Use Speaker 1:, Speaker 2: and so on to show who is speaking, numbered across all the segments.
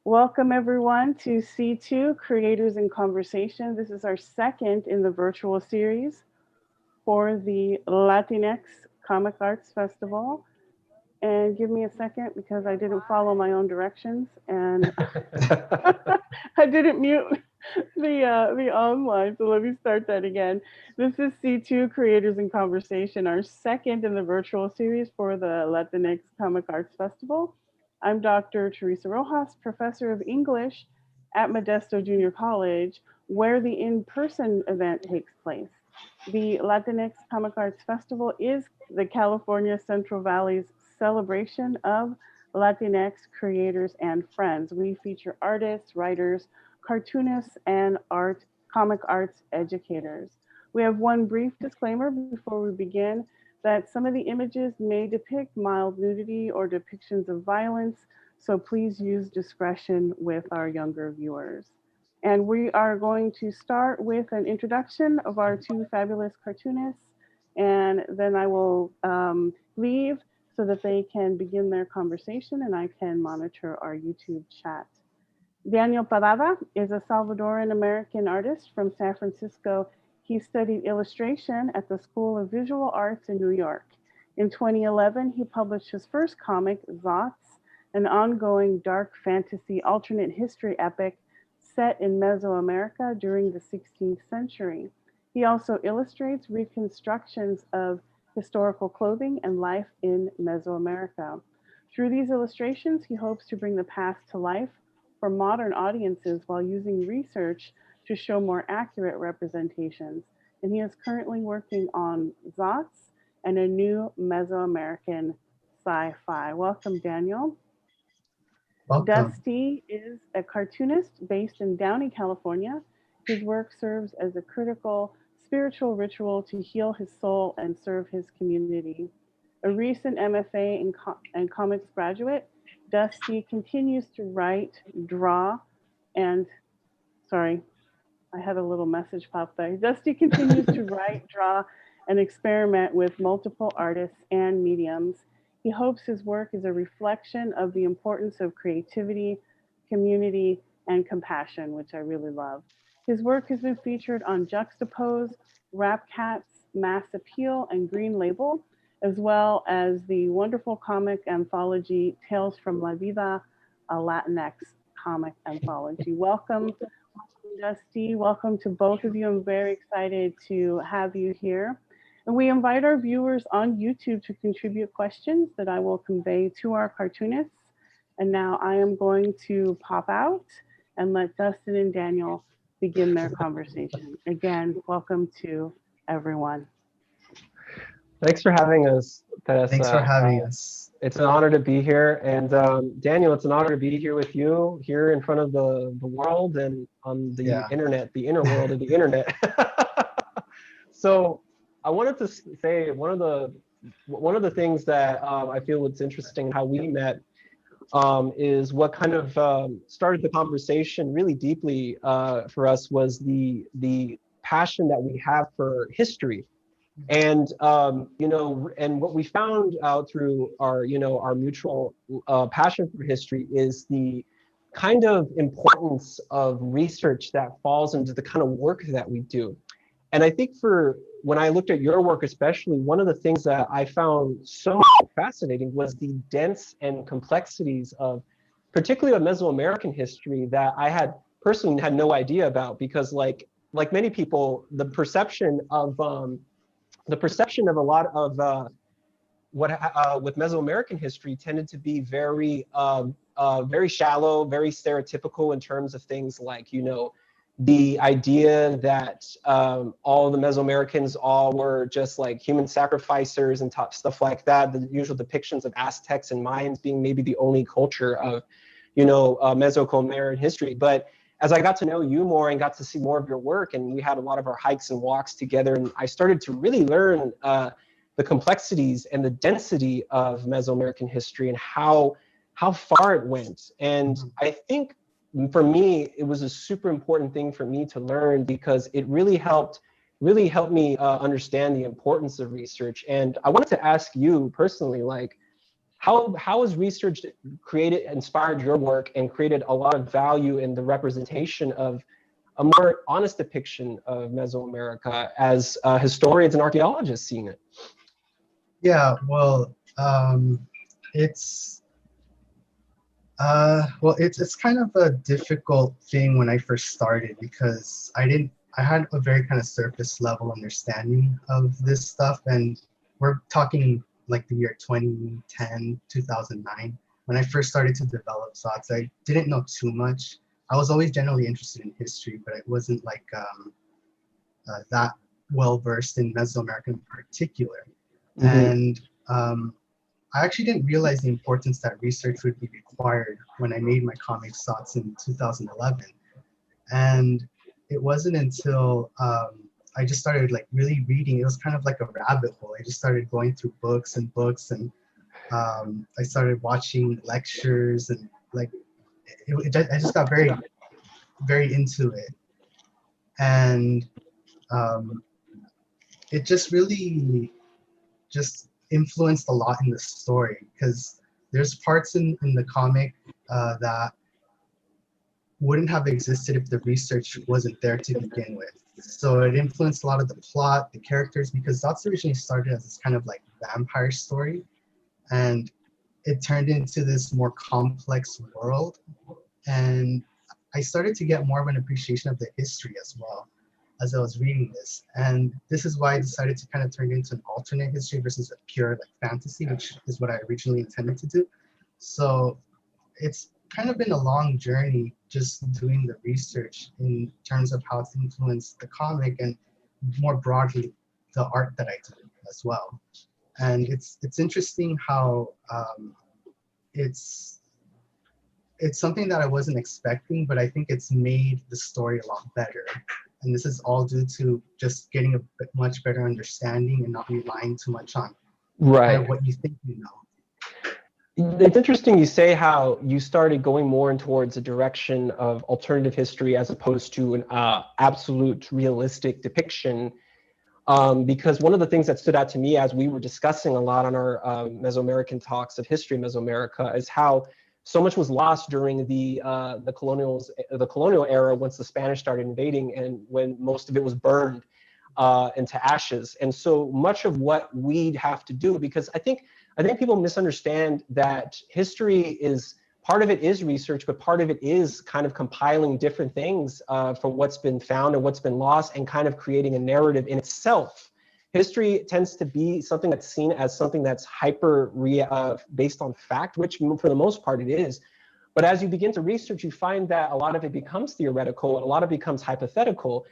Speaker 1: Welcome everyone to C2 Creators in Conversation. This is our second in the virtual series for the Latinx Comic Arts Festival. And give me a second because I didn't follow my own directions and I didn't mute the online. So let me start that again. This is C2 Creators in Conversation, our second in the virtual series for the Latinx Comic Arts Festival. I'm Dr. Teresa Rojas, professor of English at Modesto Junior College, where the in-person event takes place. The Latinx Comic Arts Festival is the California Central Valley's celebration of Latinx creators and friends. We feature artists, writers, cartoonists, and comic arts educators. We have one brief disclaimer before we begin that some of the images may depict mild nudity or depictions of violence, so please use discretion with our younger viewers. And we are going to start with an introduction of our two fabulous cartoonists, and then I will leave so that they can begin their conversation and I can monitor our YouTube chat. Daniel Parada is a Salvadoran American artist from San Francisco. He studied illustration at the School of Visual Arts in New York. In 2011, he published his first comic, Zots, an ongoing dark fantasy alternate history epic set in Mesoamerica during the 16th century. He also illustrates reconstructions of historical clothing and life in Mesoamerica. Through these illustrations, he hopes to bring the past to life for modern audiences while using research to show more accurate representations. And he is currently working on Zots and a new Mesoamerican sci-fi. Welcome, Daniel.
Speaker 2: Welcome.
Speaker 1: Dus T is a cartoonist based in Downey, California. His work serves as a critical spiritual ritual to heal his soul and serve his community. A recent MFA and comics graduate, Dus T continues to write, draw, and sorry, I had a little message pop there. Dus T continues to write, draw, and experiment with multiple artists and mediums. He hopes his work is a reflection of the importance of creativity, community, and compassion, which I really love. His work has been featured on Juxtapose, Rap Cats, Mass Appeal, and Green Label, as well as the wonderful comic anthology Tales from La Vida, a Latinx comic anthology. Welcome, Dusty. Welcome to both of you. I'm very excited to have you here. And we invite our viewers on YouTube to contribute questions that I will convey to our cartoonists. And now I am going to pop out and let Dustin and Daniel begin their conversation. Again, welcome to everyone.
Speaker 3: Thanks for having us, Tessa.
Speaker 2: Thanks for having us.
Speaker 3: It's an honor to be here. And Daniel, it's an honor to be here with you, here in front of the world and on the internet, the inner world of the internet. So I wanted to say one of the things that I feel what's interesting how we met is what kind of started the conversation really deeply for us was the passion that we have for history. And and what we found out through our our mutual passion for history is the kind of importance of research that falls into the kind of work that we do. And I think when I looked at your work, especially, one of the things that I found so fascinating was the dense and complexities of, particularly of Mesoamerican history, that I had personally had no idea about, because like many people, the perception of a lot of with Mesoamerican history tended to be very shallow, very stereotypical in terms of things like, the idea that all the Mesoamericans all were just like human sacrificers and stuff like that. The usual depictions of Aztecs and Mayans being maybe the only culture of, Mesoamerican history. But as I got to know you more and got to see more of your work, and we had a lot of our hikes and walks together, and I started to really learn the complexities and the density of Mesoamerican history and how far it went. And I think for me, it was a super important thing for me to learn, because it really helped me understand the importance of research. And I wanted to ask you personally, like, how has research inspired your work and created a lot of value in the representation of a more honest depiction of Mesoamerica as historians and archaeologists seeing it?
Speaker 2: Yeah, well, it's it's kind of a difficult thing when I first started, because I had a very kind of surface level understanding of this stuff, and we're talking like the year 2010, 2009, when I first started to develop thoughts. I didn't know too much. I was always generally interested in history, but it wasn't like that well versed in Mesoamerica in particular.
Speaker 3: Mm-hmm.
Speaker 2: And I actually didn't realize the importance that research would be required when I made my comics thoughts in 2011. And it wasn't until I just started like really reading. It was kind of like a rabbit hole. I just started going through books and books, and I started watching lectures, and like I just got very, very into it. And it just really just influenced a lot in the story, because there's parts in the comic that wouldn't have existed if the research wasn't there to begin with. So it influenced a lot of the plot, the characters, because Dots originally started as this kind of like vampire story, and it turned into this more complex world. And I started to get more of an appreciation of the history as well as I was reading this. And this is why I decided to kind of turn it into an alternate history versus a pure like fantasy, which is what I originally intended to do. So it's kind of been a long journey just doing the research in terms of how it's influenced the comic, and more broadly the art that I do as well. And it's interesting how it's something that I wasn't expecting, but I think it's made the story a lot better. And this is all due to just getting a much better understanding and not relying too much on kind of what you think you know.
Speaker 3: It's interesting you say how you started going more in towards a direction of alternative history as opposed to an absolute realistic depiction. Because one of the things that stood out to me as we were discussing a lot on our Mesoamerican talks of history of Mesoamerica is how so much was lost during the colonial era, once the Spanish started invading, and when most of it was burned into ashes. And so much of what we'd have to do, because I think people misunderstand that history is, part of it is research, but part of it is kind of compiling different things from what's been found and what's been lost, and kind of creating a narrative in itself. History tends to be something that's seen as something that's based on fact, which for the most part it is. But as you begin to research, you find that a lot of it becomes theoretical, and a lot of it becomes hypothetical.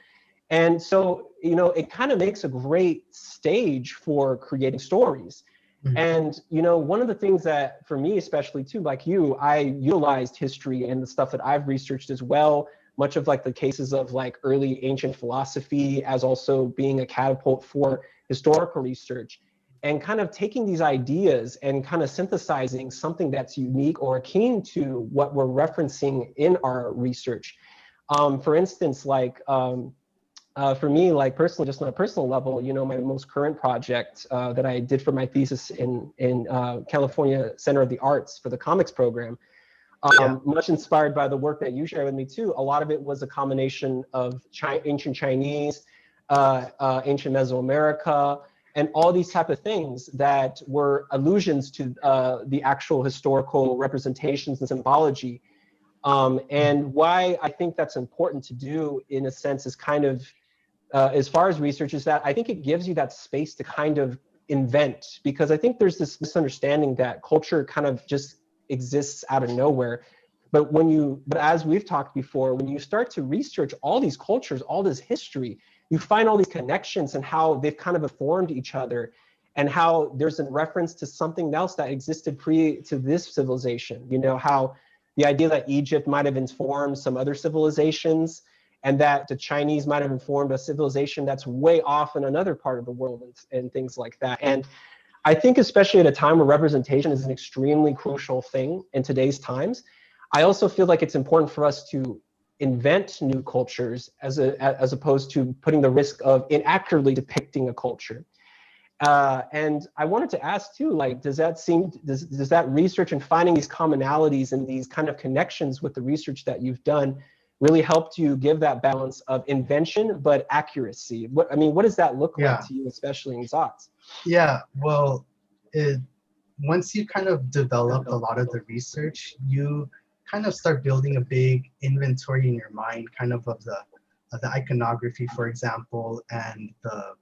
Speaker 3: And so, you know, it kind of makes a great stage for creating stories. Mm-hmm. And, you know, one of the things that for me, especially too, like you, I utilized history and the stuff that I've researched as well, much of like the cases of like early ancient philosophy as also being a catapult for historical research, and kind of taking these ideas and kind of synthesizing something that's unique or akin to what we're referencing in our research. For instance, like for me, like personally, just on a personal level, you know, my most current project that I did for my thesis in California Center of the Arts for the comics program, much inspired by the work that you shared with me too. A lot of it was a combination of ancient Chinese, ancient Mesoamerica, and all these type of things that were allusions to the actual historical representations and symbology. And why I think that's important to do, in a sense, is kind of, as far as research, is that I think it gives you that space to kind of invent, because I think there's this misunderstanding that culture kind of just exists out of nowhere. But as we've talked before, when you start to research all these cultures, all this history, you find all these connections and how they've kind of informed each other, and how there's a reference to something else that existed to this civilization. You know, how the idea that Egypt might have informed some other civilizations, and that the Chinese might have informed a civilization that's way off in another part of the world, and things like that. And I think especially at a time where representation is an extremely crucial thing in today's times, I also feel like it's important for us to invent new cultures as opposed to putting the risk of inaccurately depicting a culture. And I wanted to ask too, like, does that research and finding these commonalities and these kind of connections with the research that you've done really helped you give that balance of invention but accuracy? What does that look like to you, especially in Zots?
Speaker 2: Yeah, well, once you kind of develop a lot of the research, you kind of start building a big inventory in your mind, kind of the iconography, for example, and the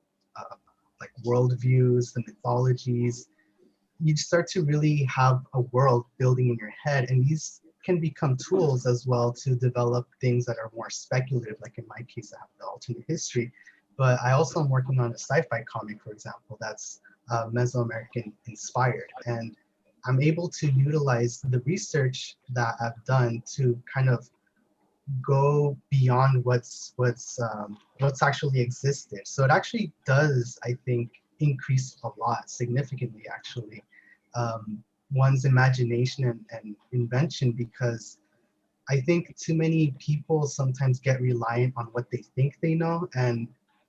Speaker 2: like worldviews, the mythologies. You start to really have a world building in your head, and these can become tools as well to develop things that are more speculative. Like in my case, I have the alternate history, but I also am working on a sci-fi comic, for example, that's Mesoamerican inspired, and I'm able to utilize the research that I've done to kind of go beyond what's actually existed. So it actually does, I think, increase a lot, significantly actually, one's imagination and invention, because I think too many people sometimes get reliant on what they think they know, and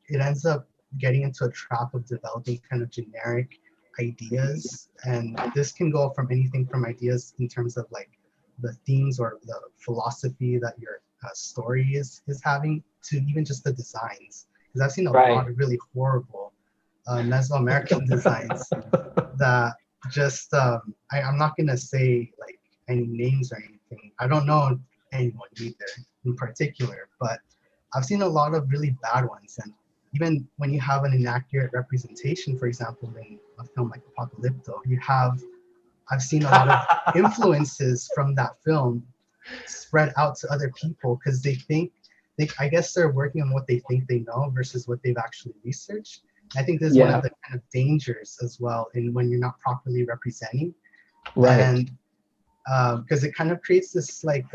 Speaker 2: it ends up getting into a trap of developing kind of generic ideas. And this can go from anything from ideas in terms of like the themes or the philosophy that your story is having, to even just the designs. Because I've seen a lot of really horrible Mesoamerican designs that just, I'm not gonna say like any names or anything. I don't know anyone either in particular, but I've seen a lot of really bad ones. And even when you have an inaccurate representation, for example, in a film like Apocalypto, I've seen a lot of influences from that film spread out to other people, because I guess they're working on what they think they know versus what they've actually researched. I think this is one of the kind of dangers as well in when you're not properly representing. And because it kind of creates this like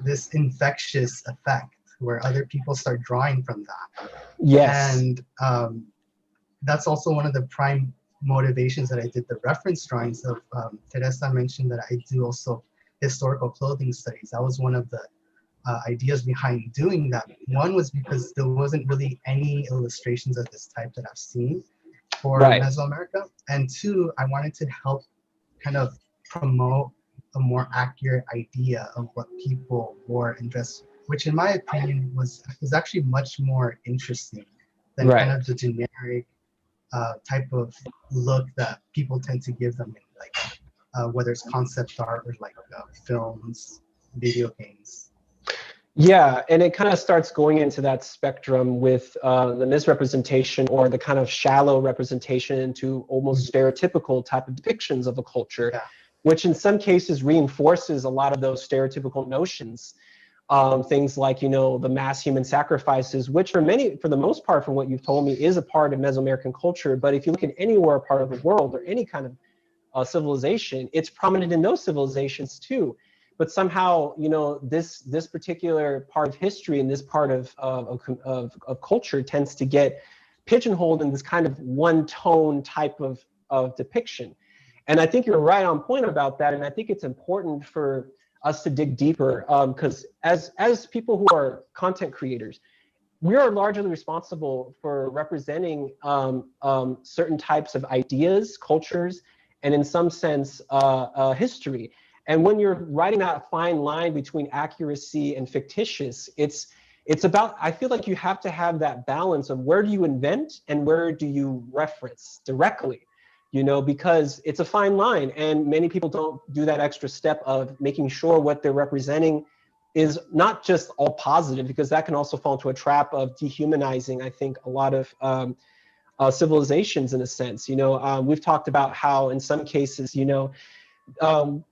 Speaker 2: this infectious effect where other people start drawing from that. And that's also one of the prime motivations that I did the reference drawings of. Teresa mentioned that I do also historical clothing studies. That was one of the ideas behind doing that. One was because there wasn't really any illustrations of this type that I've seen for Mesoamerica. And two, I wanted to help kind of promote a more accurate idea of what people wore and dressed, which in my opinion is actually much more interesting than kind of the generic type of look that people tend to give them in like whether it's concept art or like films, video games.
Speaker 3: Yeah, and it kind of starts going into that spectrum with the misrepresentation or the kind of shallow representation into almost stereotypical type of depictions of a culture, which in some cases reinforces a lot of those stereotypical notions. Things like, you know, the mass human sacrifices, which for the most part, from what you've told me, is a part of Mesoamerican culture. But if you look at anywhere part of the world or any kind of civilization, it's prominent in those civilizations too. But somehow, you know, this particular part of history and this part of culture tends to get pigeonholed in this kind of one tone type of depiction. And I think you're right on point about that. And I think it's important for us to dig deeper, because as people who are content creators, we are largely responsible for representing certain types of ideas, cultures, and in some sense, history. And when you're writing that fine line between accuracy and fictitious, it's about, I feel like you have to have that balance of where do you invent and where do you reference directly, you know, because it's a fine line and many people don't do that extra step of making sure what they're representing is not just all positive, because that can also fall into a trap of dehumanizing, I think, a lot of civilizations in a sense. You know, we've talked about how in some cases, you know,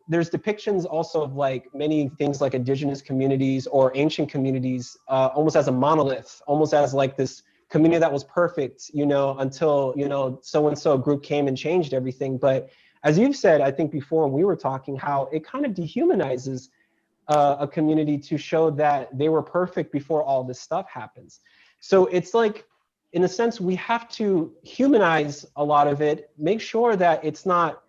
Speaker 3: there's depictions also of like many things like indigenous communities or ancient communities almost as a monolith, almost as like this community that was perfect, you know, until, you know, so-and-so group came and changed everything. But as you've said, I think before when we were talking, how it kind of dehumanizes a community to show that they were perfect before all this stuff happens. So it's like, in a sense, we have to humanize a lot of it, make sure that it's not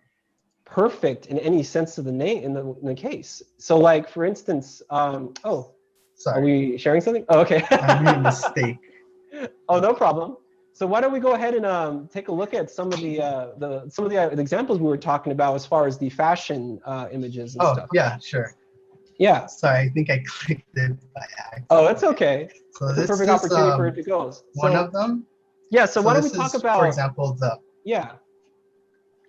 Speaker 3: perfect in any sense of the name in the case. So like, for instance,
Speaker 2: Sorry.
Speaker 3: Are we sharing something? Oh, okay.
Speaker 2: I made a mistake.
Speaker 3: Oh, no problem. So why don't we go ahead and take a look at some of the examples we were talking about as far as the fashion images and stuff.
Speaker 2: Yeah, sure.
Speaker 3: Yeah.
Speaker 2: Sorry, I think I clicked it by accident.
Speaker 3: Oh, that's okay.
Speaker 2: So
Speaker 3: It's
Speaker 2: this
Speaker 3: a perfect
Speaker 2: is
Speaker 3: opportunity for it to go.
Speaker 2: one of them.
Speaker 3: Yeah. So why don't we
Speaker 2: this
Speaker 3: talk
Speaker 2: is,
Speaker 3: about,
Speaker 2: for example, the
Speaker 3: yeah.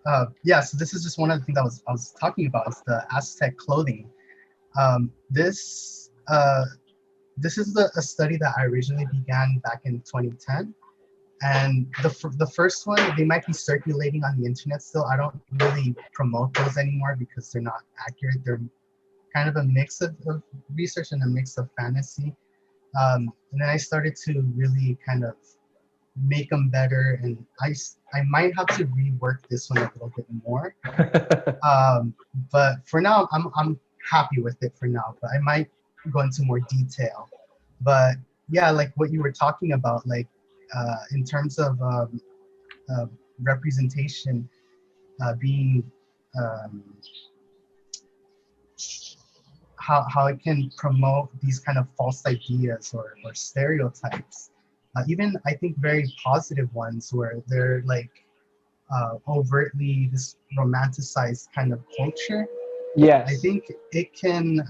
Speaker 2: So this is just one of the things I was talking about is the Aztec clothing. This is a study that I originally began back in 2010, and the first one, they might be circulating on the internet still. I don't really promote those anymore because they're not accurate. They're kind of a mix of research and a mix of fantasy. And then I started to really kind of make them better, and I might have to rework this one a little bit more. But for now, I'm happy with it for now. But I might go into more detail. But yeah, like what you were talking about, like in terms of representation being how it can promote these kind of false ideas or stereotypes, even I think very positive ones where they're like overtly this romanticized kind of culture.
Speaker 3: Yes.
Speaker 2: I think it can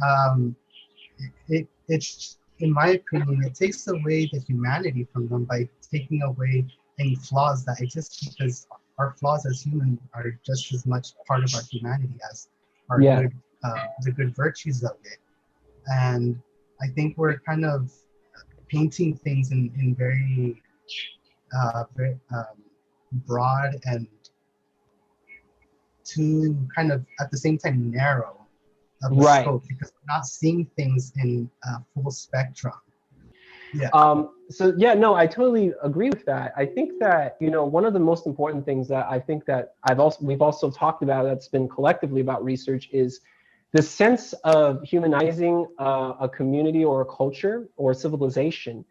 Speaker 2: it's, in my opinion, it takes away the humanity from them by taking away any flaws that exist, because our flaws as humans are just as much part of our humanity as our good the good virtues of it. And I think we're kind of painting things in very broad and too kind of at the same time narrow of the scope, because we're not seeing things in full spectrum. Yeah.
Speaker 3: So yeah, no, I totally agree with that. I think that, you know, one of the most important things that I think that we've also talked about that's been collectively about research is the sense of humanizing a community or a culture or a civilization.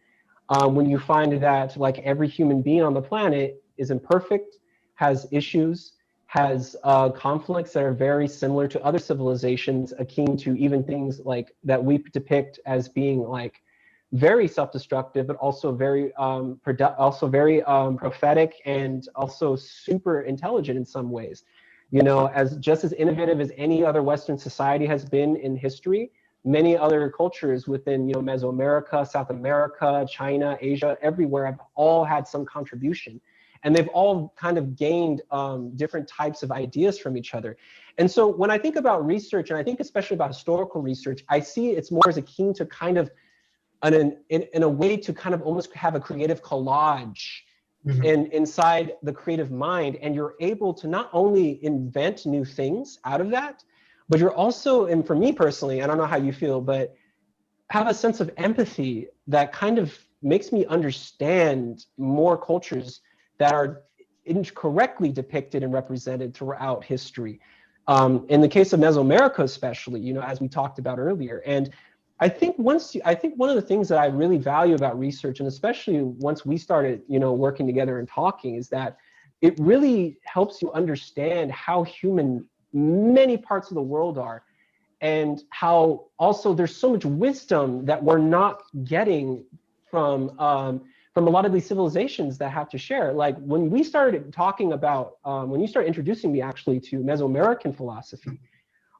Speaker 3: When you find that like every human being on the planet is imperfect, has issues, has conflicts that are very similar to other civilizations, akin to even things like that we depict as being like very self-destructive, but also very prophetic and also super intelligent in some ways. You know, as just as innovative as any other Western society has been in history, many other cultures within, you know, Mesoamerica, South America, China, Asia, everywhere have all had some contribution. And they've all kind of gained different types of ideas from each other. And so when I think about research, and I think especially about historical research, I see it's more as akin to kind of in a way to kind of almost have a creative collage inside the creative mind. And you're able to not only invent new things out of that, but you're also, and for me personally, I don't know how you feel, but have a sense of empathy that kind of makes me understand more cultures that are incorrectly depicted and represented throughout history. In the case of Mesoamerica, especially, you know, as we talked about earlier. And I think one of the things that I really value about research, and especially once we started, you know, working together and talking, is that it really helps you understand how human many parts of the world are, and how also there's so much wisdom that we're not getting from a lot of these civilizations that have to share. Like when we started talking about, when you started introducing me actually to Mesoamerican philosophy,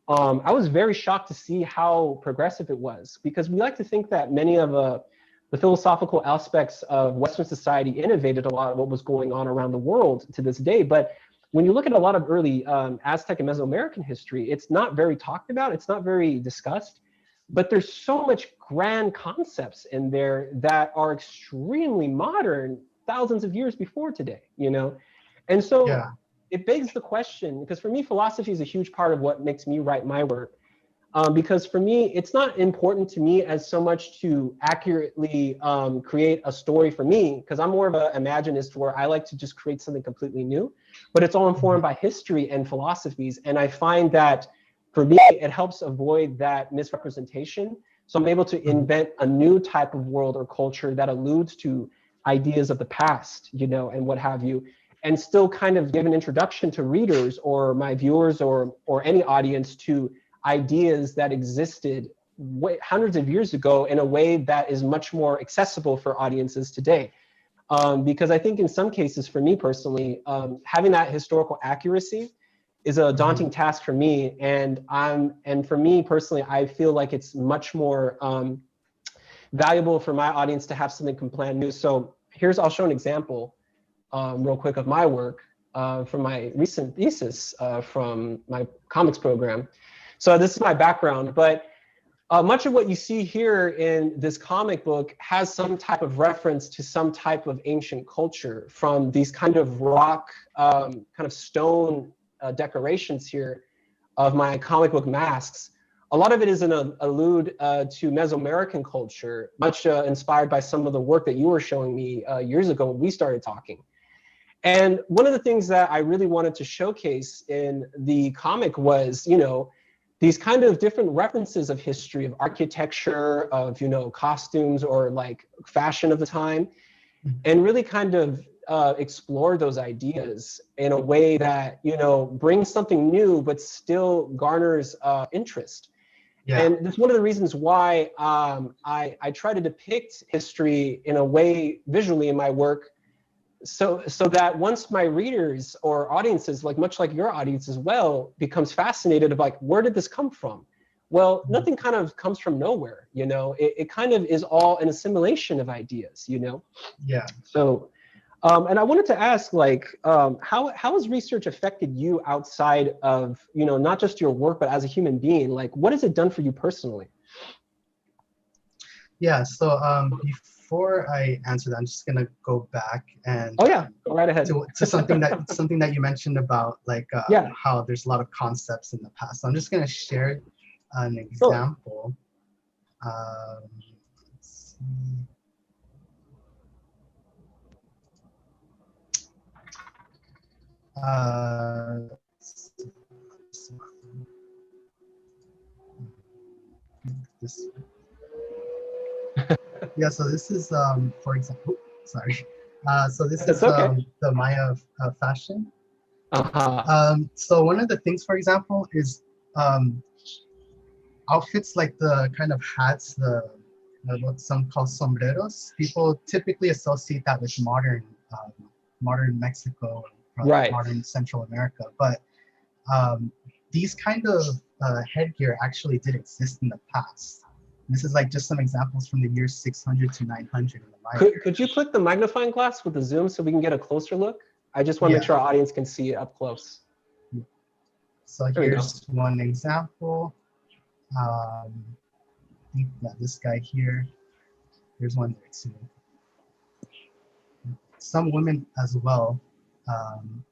Speaker 3: I was very shocked to see how progressive it was, because we like to think that many of the philosophical aspects of Western society innovated a lot of what was going on around the world to this day. But when you look at a lot of early Aztec and Mesoamerican history, it's not very talked about, it's not very discussed, but there's so much grand concepts in there that are extremely modern, thousands of years before today, you know? And so it begs the question, because for me, philosophy is a huge part of what makes me write my work. Because for me, it's not important to me as so much to accurately create a story for me, because I'm more of an imaginist where I like to just create something completely new, but it's all informed by history and philosophies. And I find that for me, it helps avoid that misrepresentation. So I'm able to invent a new type of world or culture that alludes to ideas of the past, you know, and what have you, and still kind of give an introduction to readers or my viewers or any audience to ideas that existed hundreds of years ago in a way that is much more accessible for audiences today. Because I think in some cases, for me personally, having that historical accuracy is a daunting task for me. And for me personally, I feel like it's much more valuable for my audience to have something completely new. So I'll show an example real quick of my work from my recent thesis from my comics program. So this is my background, but much of what you see here in this comic book has some type of reference to some type of ancient culture, from these kind of rock, kind of stone decorations here of my comic book masks. A lot of it is an allude to Mesoamerican culture, much inspired by some of the work that you were showing me years ago when we started talking. And one of the things that I really wanted to showcase in the comic was, these kind of different references of history, of architecture, of, costumes or like fashion of the time, and really kind of explore those ideas in a way that, brings something new, but still garners interest. Yeah. And that's one of the reasons why I try to depict history in a way visually in my work, so that once my readers or audiences, like much like your audience as well, becomes fascinated of like, where did this come from? Well, nothing kind of comes from nowhere, it kind of is all an assimilation of ideas, Yeah. So, and I wanted to ask, like, how has research affected you outside of, not just your work, but as a human being? Like, what has it done for you personally?
Speaker 2: Yeah, so before I answer that, I'm just gonna go back and
Speaker 3: go right ahead
Speaker 2: to something that you mentioned about like how there's a lot of concepts in the past. So I'm just gonna share an example. Let's see. This. Yeah, so this is for example, sorry. So this is the Maya fashion. So one of the things, for example, is outfits like the kind of hats, what some call sombreros. People typically associate that with modern Mexico, right, modern Central America. But these kind of headgear actually did exist in the past. This is like just some examples from the years 600 to 900 in the Maya.
Speaker 3: Could you click the magnifying glass with the zoom so we can get a closer look? I just want to make sure our audience can see it up close.
Speaker 2: So here's one example. I think that this guy here. There's one there too. Some women as well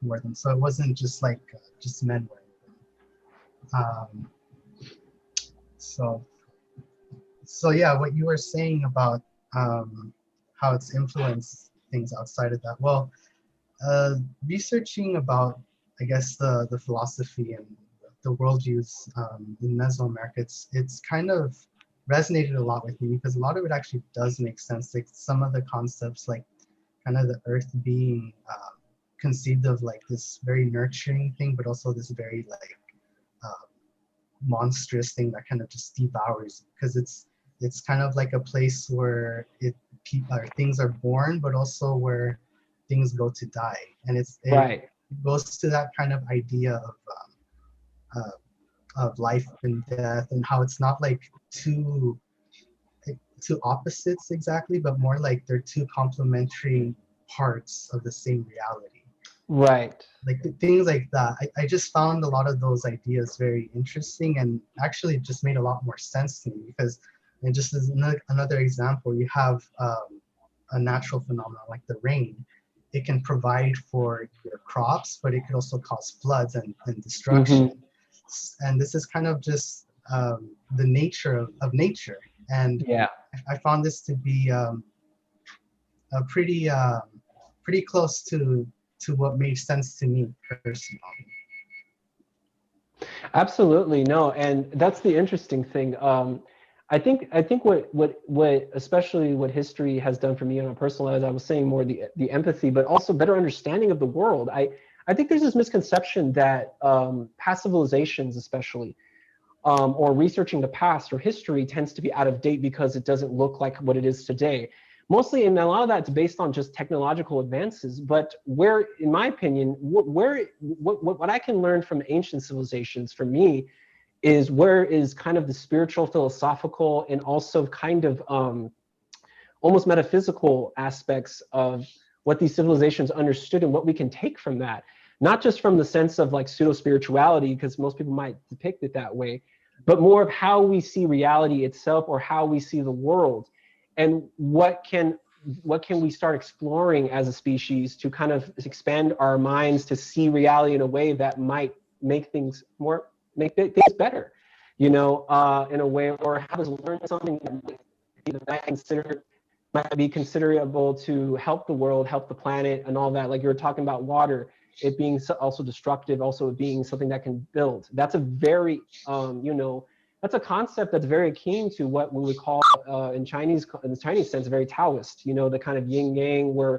Speaker 2: wear them, so it wasn't just like just men wearing them. So yeah, what you were saying about how it's influenced things outside of that. Well, researching about, I guess, the philosophy and the worldviews in Mesoamerica, it's kind of resonated a lot with me because a lot of it actually does make sense. Like some of the concepts, like kind of the earth being conceived of like this very nurturing thing, but also this very like monstrous thing that kind of just devours, because it's kind of like a place where things are born, but also where things go to die, and it goes to that kind of idea of life and death, and how it's not like two opposites exactly, but more like they're two complementary parts of the same reality.
Speaker 3: Right.
Speaker 2: Like things like that. I just found a lot of those ideas very interesting, and actually it just made a lot more sense to me, because, and just as another example, you have a natural phenomenon like the rain. It can provide for your crops, but it could also cause floods and destruction. And this is kind of just the nature of nature. And I found this to be a pretty close to what made sense to me personally.
Speaker 3: Absolutely, no, and that's the interesting thing. I think what especially what history has done for me on a personal level, as I was saying, more the empathy, but also better understanding of the world. I think there's this misconception that past civilizations, especially, or researching the past or history, tends to be out of date because it doesn't look like what it is today. mostly, and a lot of that's based on just technological advances. But where, in my opinion, what I can learn from ancient civilizations, for me, is where is kind of the spiritual, philosophical, and also kind of almost metaphysical aspects of what these civilizations understood and what we can take from that. Not just from the sense of like pseudo-spirituality, because most people might depict it that way, but more of how we see reality itself, or how we see the world, and what can we start exploring as a species to kind of expand our minds to see reality in a way that might make things things better, you know, in a way, or have us learn something that might be considerable to help the world, help the planet, and all that. Like you were talking about water, it being also destructive, also being something that can build. That's a very, you know, that's a concept that's very akin to what we would call in the Chinese sense, very Taoist, you know, the kind of yin yang where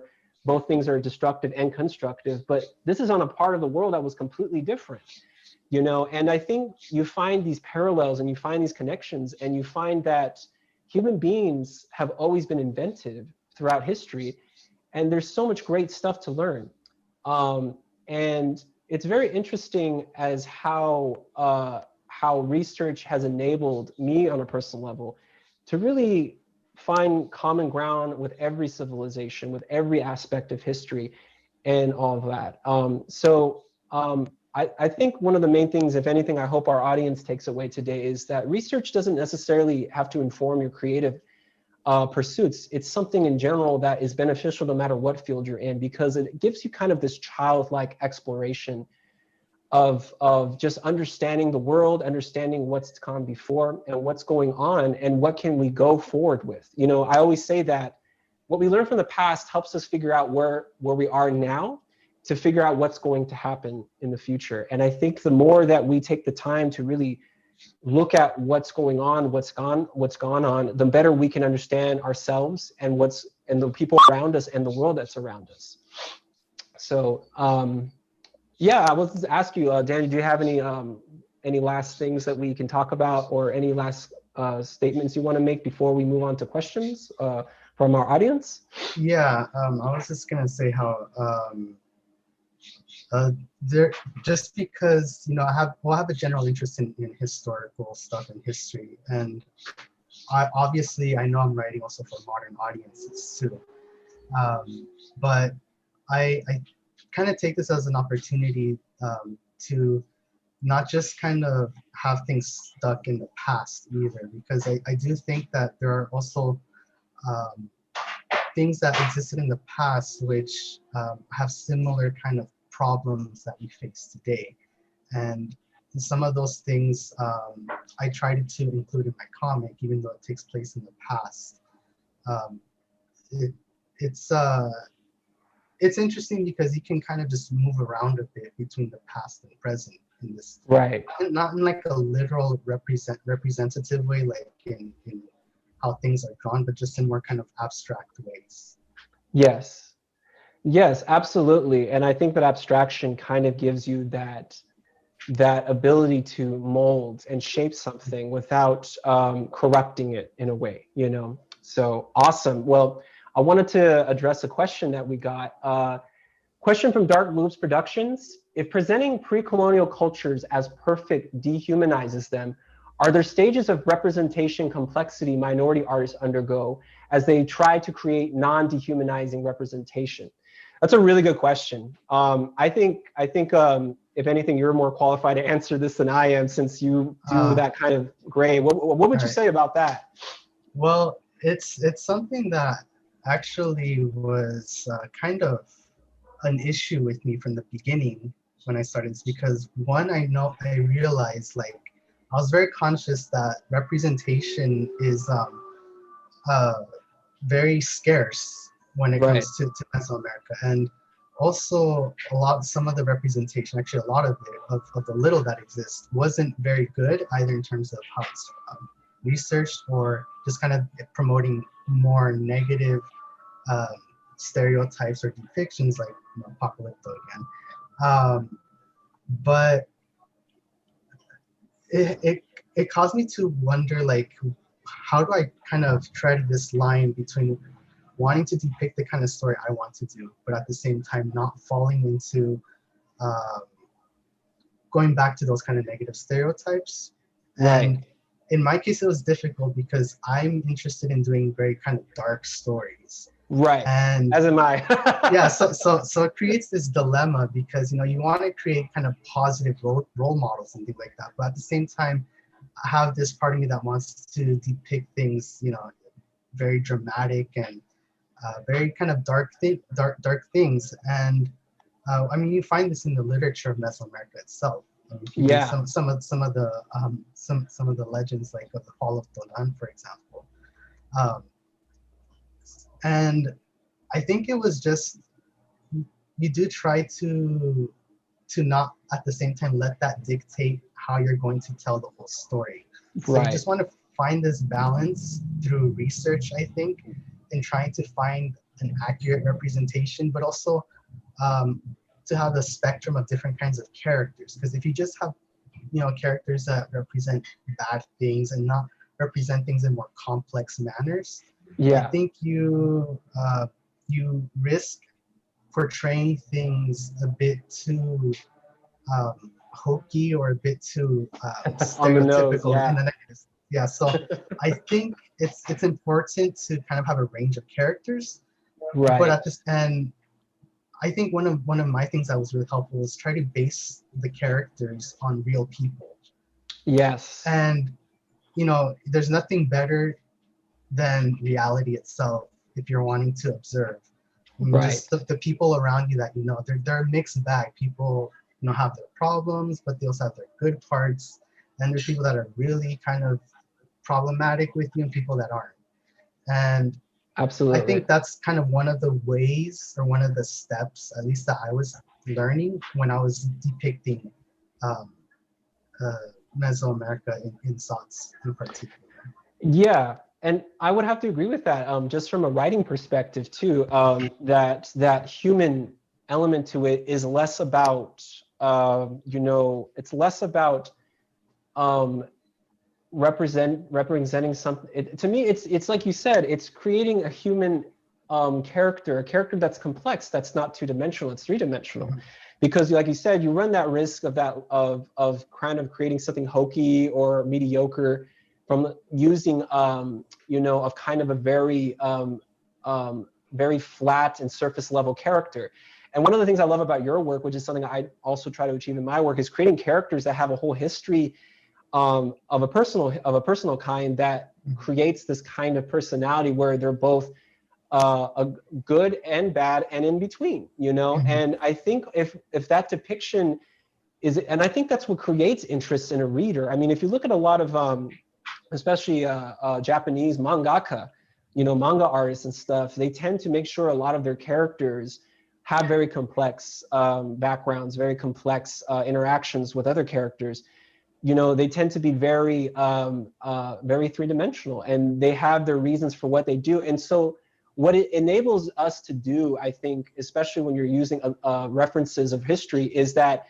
Speaker 3: both things are destructive and constructive. But this is on a part of the world that was completely different, you know. And I think you find these parallels and you find these connections, and you find that human beings have always been inventive throughout history, and there's so much great stuff to learn. And it's very interesting as how research has enabled me on a personal level to really find common ground with every civilization, with every aspect of history and all of that. I think one of the main things, if anything, I hope our audience takes away today is that research doesn't necessarily have to inform your creative pursuits. It's something in general that is beneficial no matter what field you're in, because it gives you kind of this childlike exploration of just understanding the world, understanding what's gone before and what's going on, and what can we go forward with. You know, I always say that what we learn from the past helps us figure out where we are now, to figure out what's going to happen in the future. And I think the more that we take the time to really look at what's going on, what's gone on, the better we can understand ourselves and the people around us and the world that's around us. So yeah, I was to ask you, Danny, do you have any last things that we can talk about, or any last statements you want to make before we move on to questions from our audience?
Speaker 2: Yeah, I was just gonna say how just because, you know, we'll have a general interest in historical stuff and history, and I know I'm writing also for modern audiences too, but I kind of take this as an opportunity to not just kind of have things stuck in the past either, because I do think that there are also things that existed in the past which have similar kind of problems that we face today. And some of those things I tried to include in my comic, even though it takes place in the past. It's interesting because you can kind of just move around a bit between the past and present in this,
Speaker 3: right?
Speaker 2: Not in like a literal representative way, like in how things are drawn, but just in more kind of abstract ways.
Speaker 3: Yes, absolutely. And I think that abstraction kind of gives you that ability to mold and shape something without corrupting it in a way, you know. So awesome. Well, I wanted to address a question that we got. Question from Dark Loops Productions. If presenting pre-colonial cultures as perfect dehumanizes them, are there stages of representation complexity minority artists undergo as they try to create non-dehumanizing representation? That's a really good question. I think if anything, you're more qualified to answer this than I am, since you do that kind of gray. What would you say about that?
Speaker 2: Well, it's something that actually was kind of an issue with me from the beginning when I started, because one, I realized, like, I was very conscious that representation is very scarce when it comes to Mesoamerica, and also some of the representation, actually a lot of it, of the little that exists, wasn't very good either in terms of how it's researched, or just kind of promoting more negative stereotypes or depictions, like, you know, Apocalypto again. But it caused me to wonder, like, how do I kind of tread this line between wanting to depict the kind of story I want to do, but at the same time not falling into going back to those kind of negative stereotypes.
Speaker 3: Right.
Speaker 2: And in my case, it was difficult because I'm interested in doing very kind of dark stories.
Speaker 3: Right.
Speaker 2: And
Speaker 3: as am I.
Speaker 2: yeah, so it creates this dilemma because, you know, you want to create kind of positive role models and things like that, but at the same time, I have this part of me that wants to depict things, you know, very dramatic and very kind of dark things. And I mean, you find this in the literature of Mesoamerica itself. I mean, if you read
Speaker 3: Yeah.
Speaker 2: some of the legends, like of the fall of Tonan, for example. Um, and I think it was just, you do try to not at the same time let that dictate how you're going to tell the whole story. So you
Speaker 3: Right.
Speaker 2: just want to find this balance through research, I think, in trying to find an accurate representation, but also to have a spectrum of different kinds of characters. Because if you just have, you know, characters that represent bad things and not represent things in more complex manners, I
Speaker 3: Yeah.
Speaker 2: think you risk portraying things a bit too hokey or a bit too
Speaker 3: On the nose.
Speaker 2: stereotypical in
Speaker 3: Yeah.
Speaker 2: the negative. Yeah, so I think it's important to kind of have a range of characters, but
Speaker 3: Right.
Speaker 2: at this, and I think one of my things that was really helpful was try to base the characters on real people.
Speaker 3: Yes.
Speaker 2: And you know, there's nothing better than reality itself if you're wanting to observe. I mean,
Speaker 3: Right.
Speaker 2: just the people around you that you know, they're a mixed bag. People, you know, have their problems, but they also have their good parts. And there's people that are really kind of problematic with you and people that aren't. And I
Speaker 3: Absolutely.
Speaker 2: think that's kind of one of the ways or one of the steps, at least that I was learning when I was depicting um, uh, Mesoamerica in SOTS in particular.
Speaker 3: Yeah, and I would have to agree with that. Just from a writing perspective too, that human element to it is less about, you know, it's less about um, representing something. To me, it's like you said, it's creating a human character, a character that's complex, that's not two-dimensional, it's three-dimensional.
Speaker 2: Mhm.
Speaker 3: Because like you said, you run that risk of kind of creating something hokey or mediocre from using you know, of kind of a very flat and surface level character. And one of the things I love about your work, which is something I also try to achieve in my work, is creating characters that have a whole history of a personal kind that creates this kind of personality where they're both a good and bad and in between, you know.
Speaker 2: Mhm.
Speaker 3: And I think if that depiction is, and I think that's what creates interest in a reader. I mean, if you look at a lot of especially Japanese mangaka, you know, manga artists and stuff, they tend to make sure a lot of their characters have very complex backgrounds, very complex interactions with other characters. You know, they tend to be very very three-dimensional, and they have their reasons for what they do. And so what it enables us to do, I think, especially when you're using references of history, is that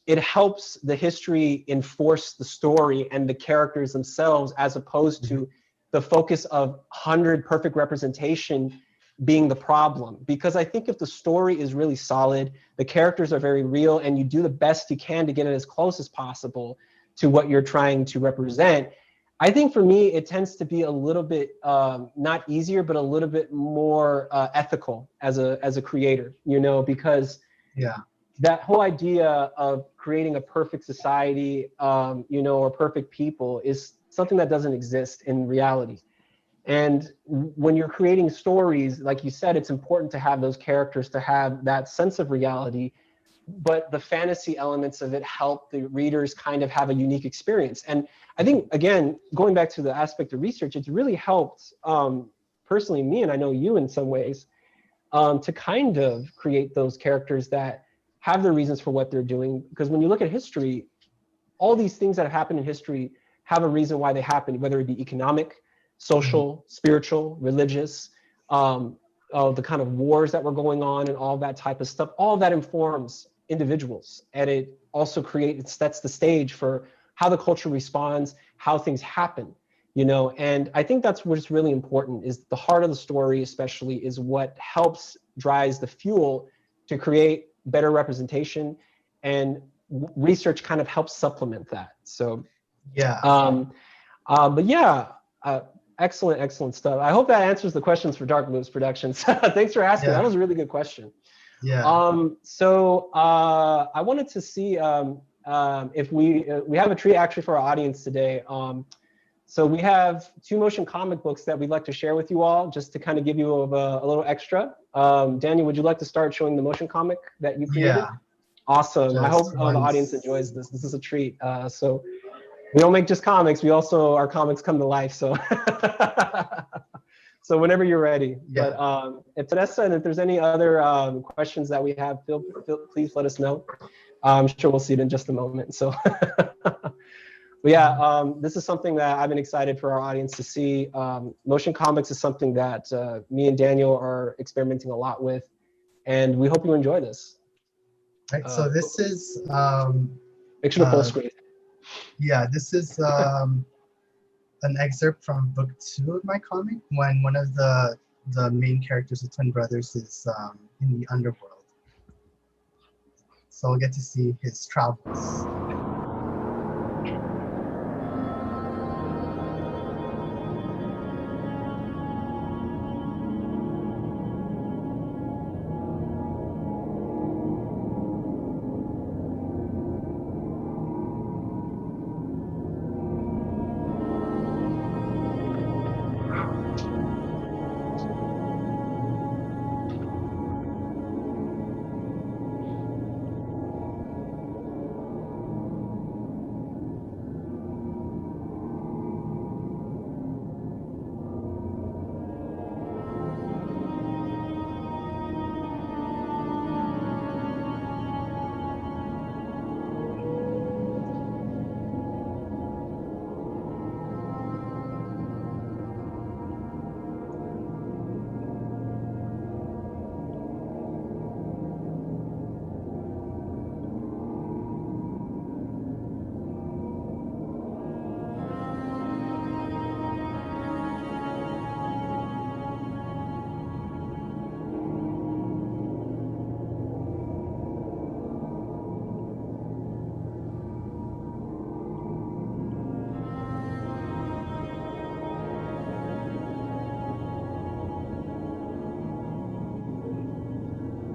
Speaker 3: it helps the history enforce the story and the characters themselves, as opposed to the focus of 100 perfect representation being the problem. Because I think if the story is really solid, the characters are very real, and you do the best you can to get it as close as possible to what you're trying to represent, I think for me, it tends to be a little bit not easier, but a little bit more ethical as a creator, you know, because
Speaker 2: Yeah.
Speaker 3: that whole idea of creating a perfect society, you know, or perfect people is something that doesn't exist in reality. And when you're creating stories, like you said, it's important to have those characters, to have that sense of reality, but the fantasy elements of it help the readers kind of have a unique experience. And I think, again, going back to the aspect of research, it's really helped personally me, and I know you in some ways, to kind of create those characters that have their reasons for what they're doing. Because when you look at history, all these things that have happened in history have a reason why they happened, whether it be economic, social, spiritual, religious, the kind of wars that were going on and all that type of stuff. All of that informs individuals, and it also sets the stage for how the culture responds, how things happen. you know, and I think that's what's really important, is the heart of the story especially is what helps drives the fuel to create better representation, and research kind of helps supplement that. So
Speaker 2: Yeah.
Speaker 3: but yeah, excellent stuff. I hope that answers the questions for Dark Loops Productions. Thanks for asking.
Speaker 2: Yeah.
Speaker 3: That was a really good question.
Speaker 2: Yeah.
Speaker 3: So I wanted to see if we have a treat actually for our audience today. So we have 2 motion comic books that we'd like to share with you all, just to kind of give you a little extra. Daniel, would you like to start showing the motion comic that you created?
Speaker 2: Yeah.
Speaker 3: Awesome. I hope the audience enjoys this. This is a treat. So we don't make just comics. We also, our comics come to life. So so whenever you're ready.
Speaker 2: Yeah.
Speaker 3: But if Vanessa, and if there's any other questions that we have, please let us know. I'm sure we'll see it in just a moment. So but yeah, this is something that I've been excited for our audience to see. Motion comics is something that me and Daniel are experimenting a lot with, and we hope you enjoy this.
Speaker 2: Right. So this is
Speaker 3: make sure to full screen.
Speaker 2: Yeah, this is an excerpt from book 2 of my comic, when one of the main characters, the twin brothers, is in the underworld. So we'll get to see his travels.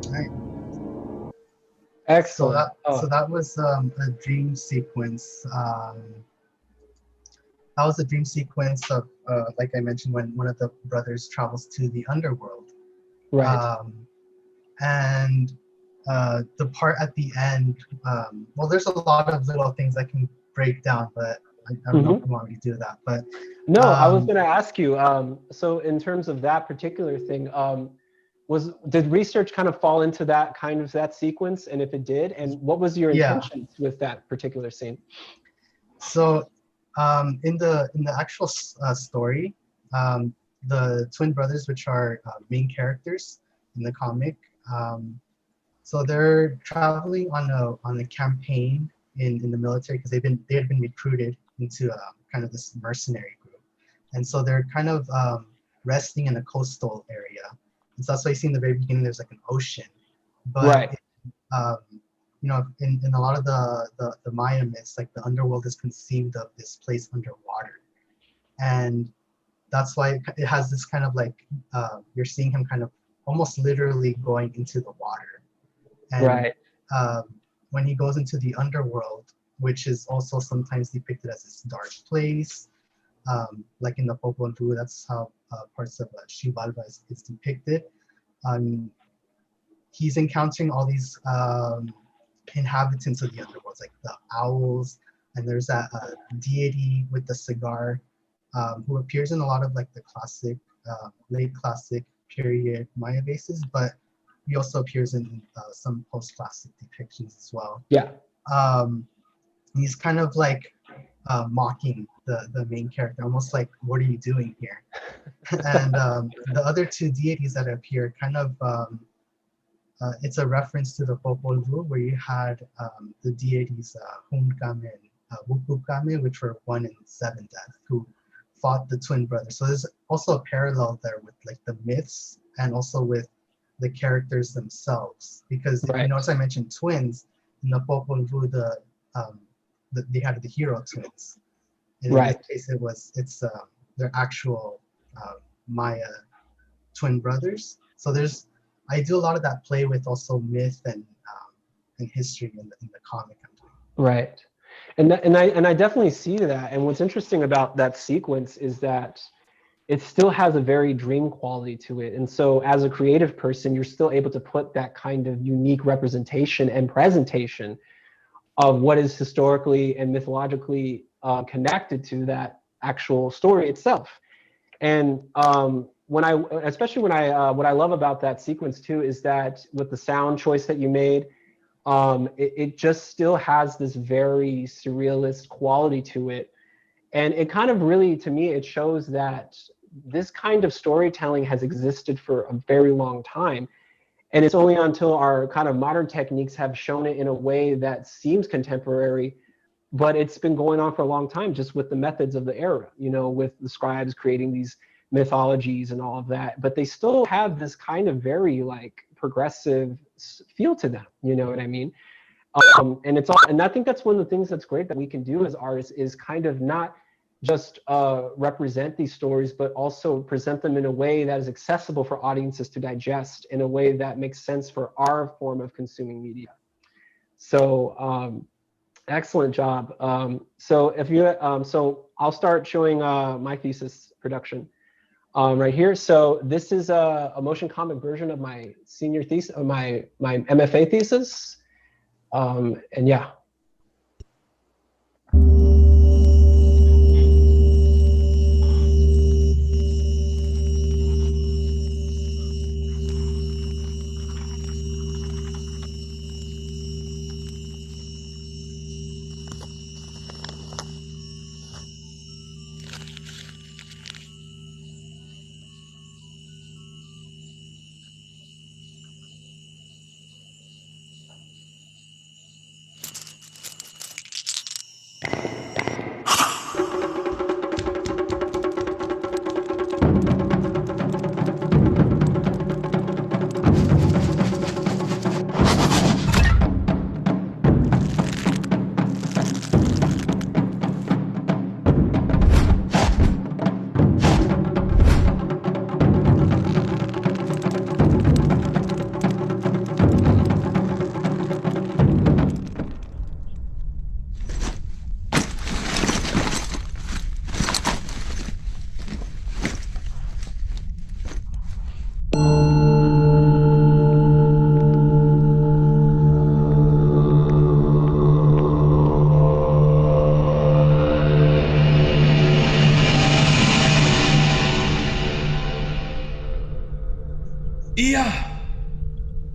Speaker 2: Right.
Speaker 3: Excellent.
Speaker 2: So that was a dream sequence. That was a dream sequence of, like I mentioned, when one of the brothers travels to the underworld.
Speaker 3: Right.
Speaker 2: And the part at the end, well, there's a lot of little things I can break down, but I don't know if you want me to do that. But
Speaker 3: no, I was going to ask you. So in terms of that particular thing, did research kind of fall into that sequence? And if it did, and what was your intentions with that particular scene?
Speaker 2: So in the actual story, the twin brothers, which are main characters in the comic, so they're traveling on a campaign in the military, because they had been recruited into kind of this mercenary group, and so they're kind of resting in a coastal area. And so that's why you see in the very beginning there's like an ocean, but you know, in a lot of the Maya myths, like the underworld is conceived of this place underwater, and that's why it has this kind of like you're seeing him kind of almost literally going into the water. And when he goes into the underworld, which is also sometimes depicted as this dark place, like in the Popol Vuh, that's how parts of Xibalba is depicted. He's encountering all these inhabitants of the underworld, like the owls, and there's that deity with the cigar, who appears in a lot of like the classic, late classic period Maya vases, but he also appears in some post-classic depictions as well.
Speaker 3: Yeah.
Speaker 2: He's kind of like mocking the main character, almost like, what are you doing here? And the other 2 deities that appear kind of, it's a reference to the Popol Vuh, where you had the deities Hunkame and Wukukame, which were 1 and 7 death, who fought the twin brothers. So there's also a parallel there with like the myths and also with the characters themselves. Because if you notice, I mentioned twins in the Popol Vuh, they had the hero twins. And in this case, it's their actual Maya twin brothers. So I do a lot of that play with also myth and history in the comic I'm doing.
Speaker 3: Right. And I definitely see that. And what's interesting about that sequence is that it still has a very dream quality to it. And so as a creative person, you're still able to put that kind of unique representation and presentation of what is historically and mythologically connected to that actual story itself. And what I love about that sequence too is that with the sound choice that you made, it just still has this very surrealist quality to it. And it kind of really, to me, it shows that this kind of storytelling has existed for a very long time. And it's only until our kind of modern techniques have shown it in a way that seems contemporary, but it's been going on for a long time, just with the methods of the era, you know, with the scribes creating these mythologies and all of that. But they still have this kind of very like progressive feel to them, you know what I mean? And I think that's one of the things that's great that we can do as artists is kind of not just represent these stories, but also present them in a way that is accessible for audiences to digest in a way that makes sense for our form of consuming media. So excellent job. So if you, so I'll start showing my thesis production right here. So this is a motion comic version of my senior thesis, my MFA thesis. And yeah.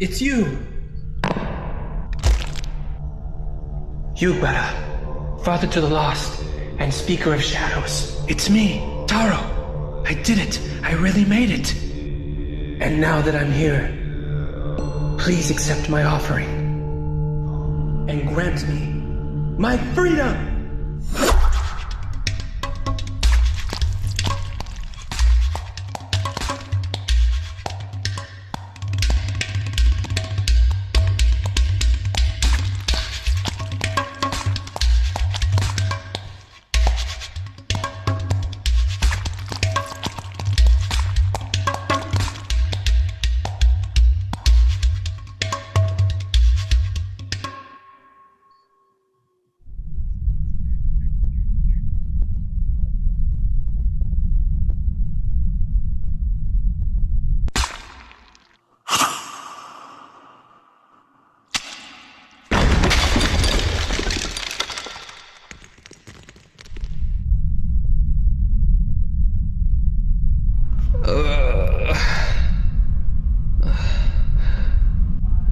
Speaker 4: It's you! Yugbara, father to the lost, and speaker of shadows. It's me, Taro. I did it. I really made it. And now that I'm here, please accept my offering and grant me my freedom!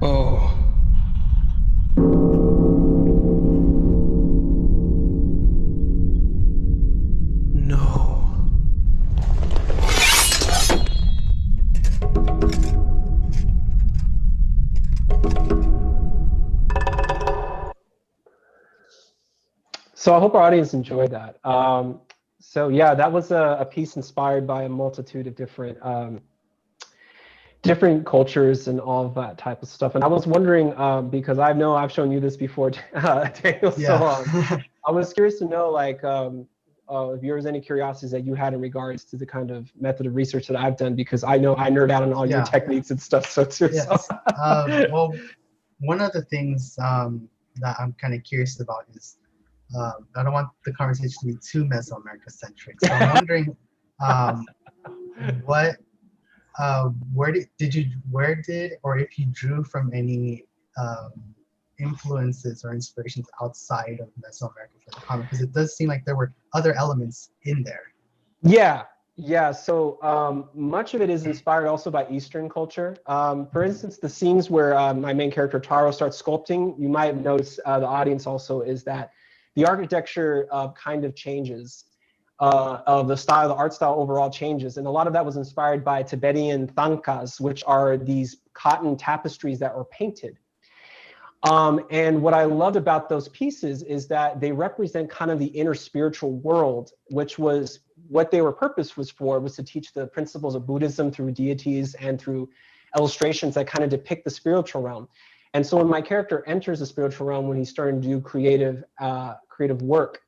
Speaker 4: Oh. No.
Speaker 3: So I hope our audience enjoyed that. So yeah, that was a piece inspired by a multitude of different cultures and all of that type of stuff. And I was wondering, because I know I've shown you this before, Daniel,
Speaker 2: Yeah.
Speaker 3: so I was curious to know, like, if there was any curiosities that you had in regards to the kind of method of research that I've done, because I know I nerd out on all your techniques and stuff. So too.
Speaker 2: Yes.
Speaker 3: So.
Speaker 2: Well, one of the things that I'm kind of curious about is I don't want the conversation to be too Mesoamerica centric. So I'm wondering what where did or if you drew from any influences or inspirations outside of Mesoamerica for the comic, because it does seem like there were other elements in there.
Speaker 3: Yeah. So much of it is inspired also by Eastern culture. For instance, the scenes where my main character Taro starts sculpting, you might have noticed, the audience also, is that the architecture kind of changes. Of the style, the art style overall changes. And a lot of that was inspired by Tibetan thangkas, which are these cotton tapestries that were painted. And what I loved about those pieces is that they represent kind of the inner spiritual world, which was what they were purpose was for, was to teach the principles of Buddhism through deities and through illustrations that kind of depict the spiritual realm. And so when my character enters the spiritual realm, when he's starting to do creative work,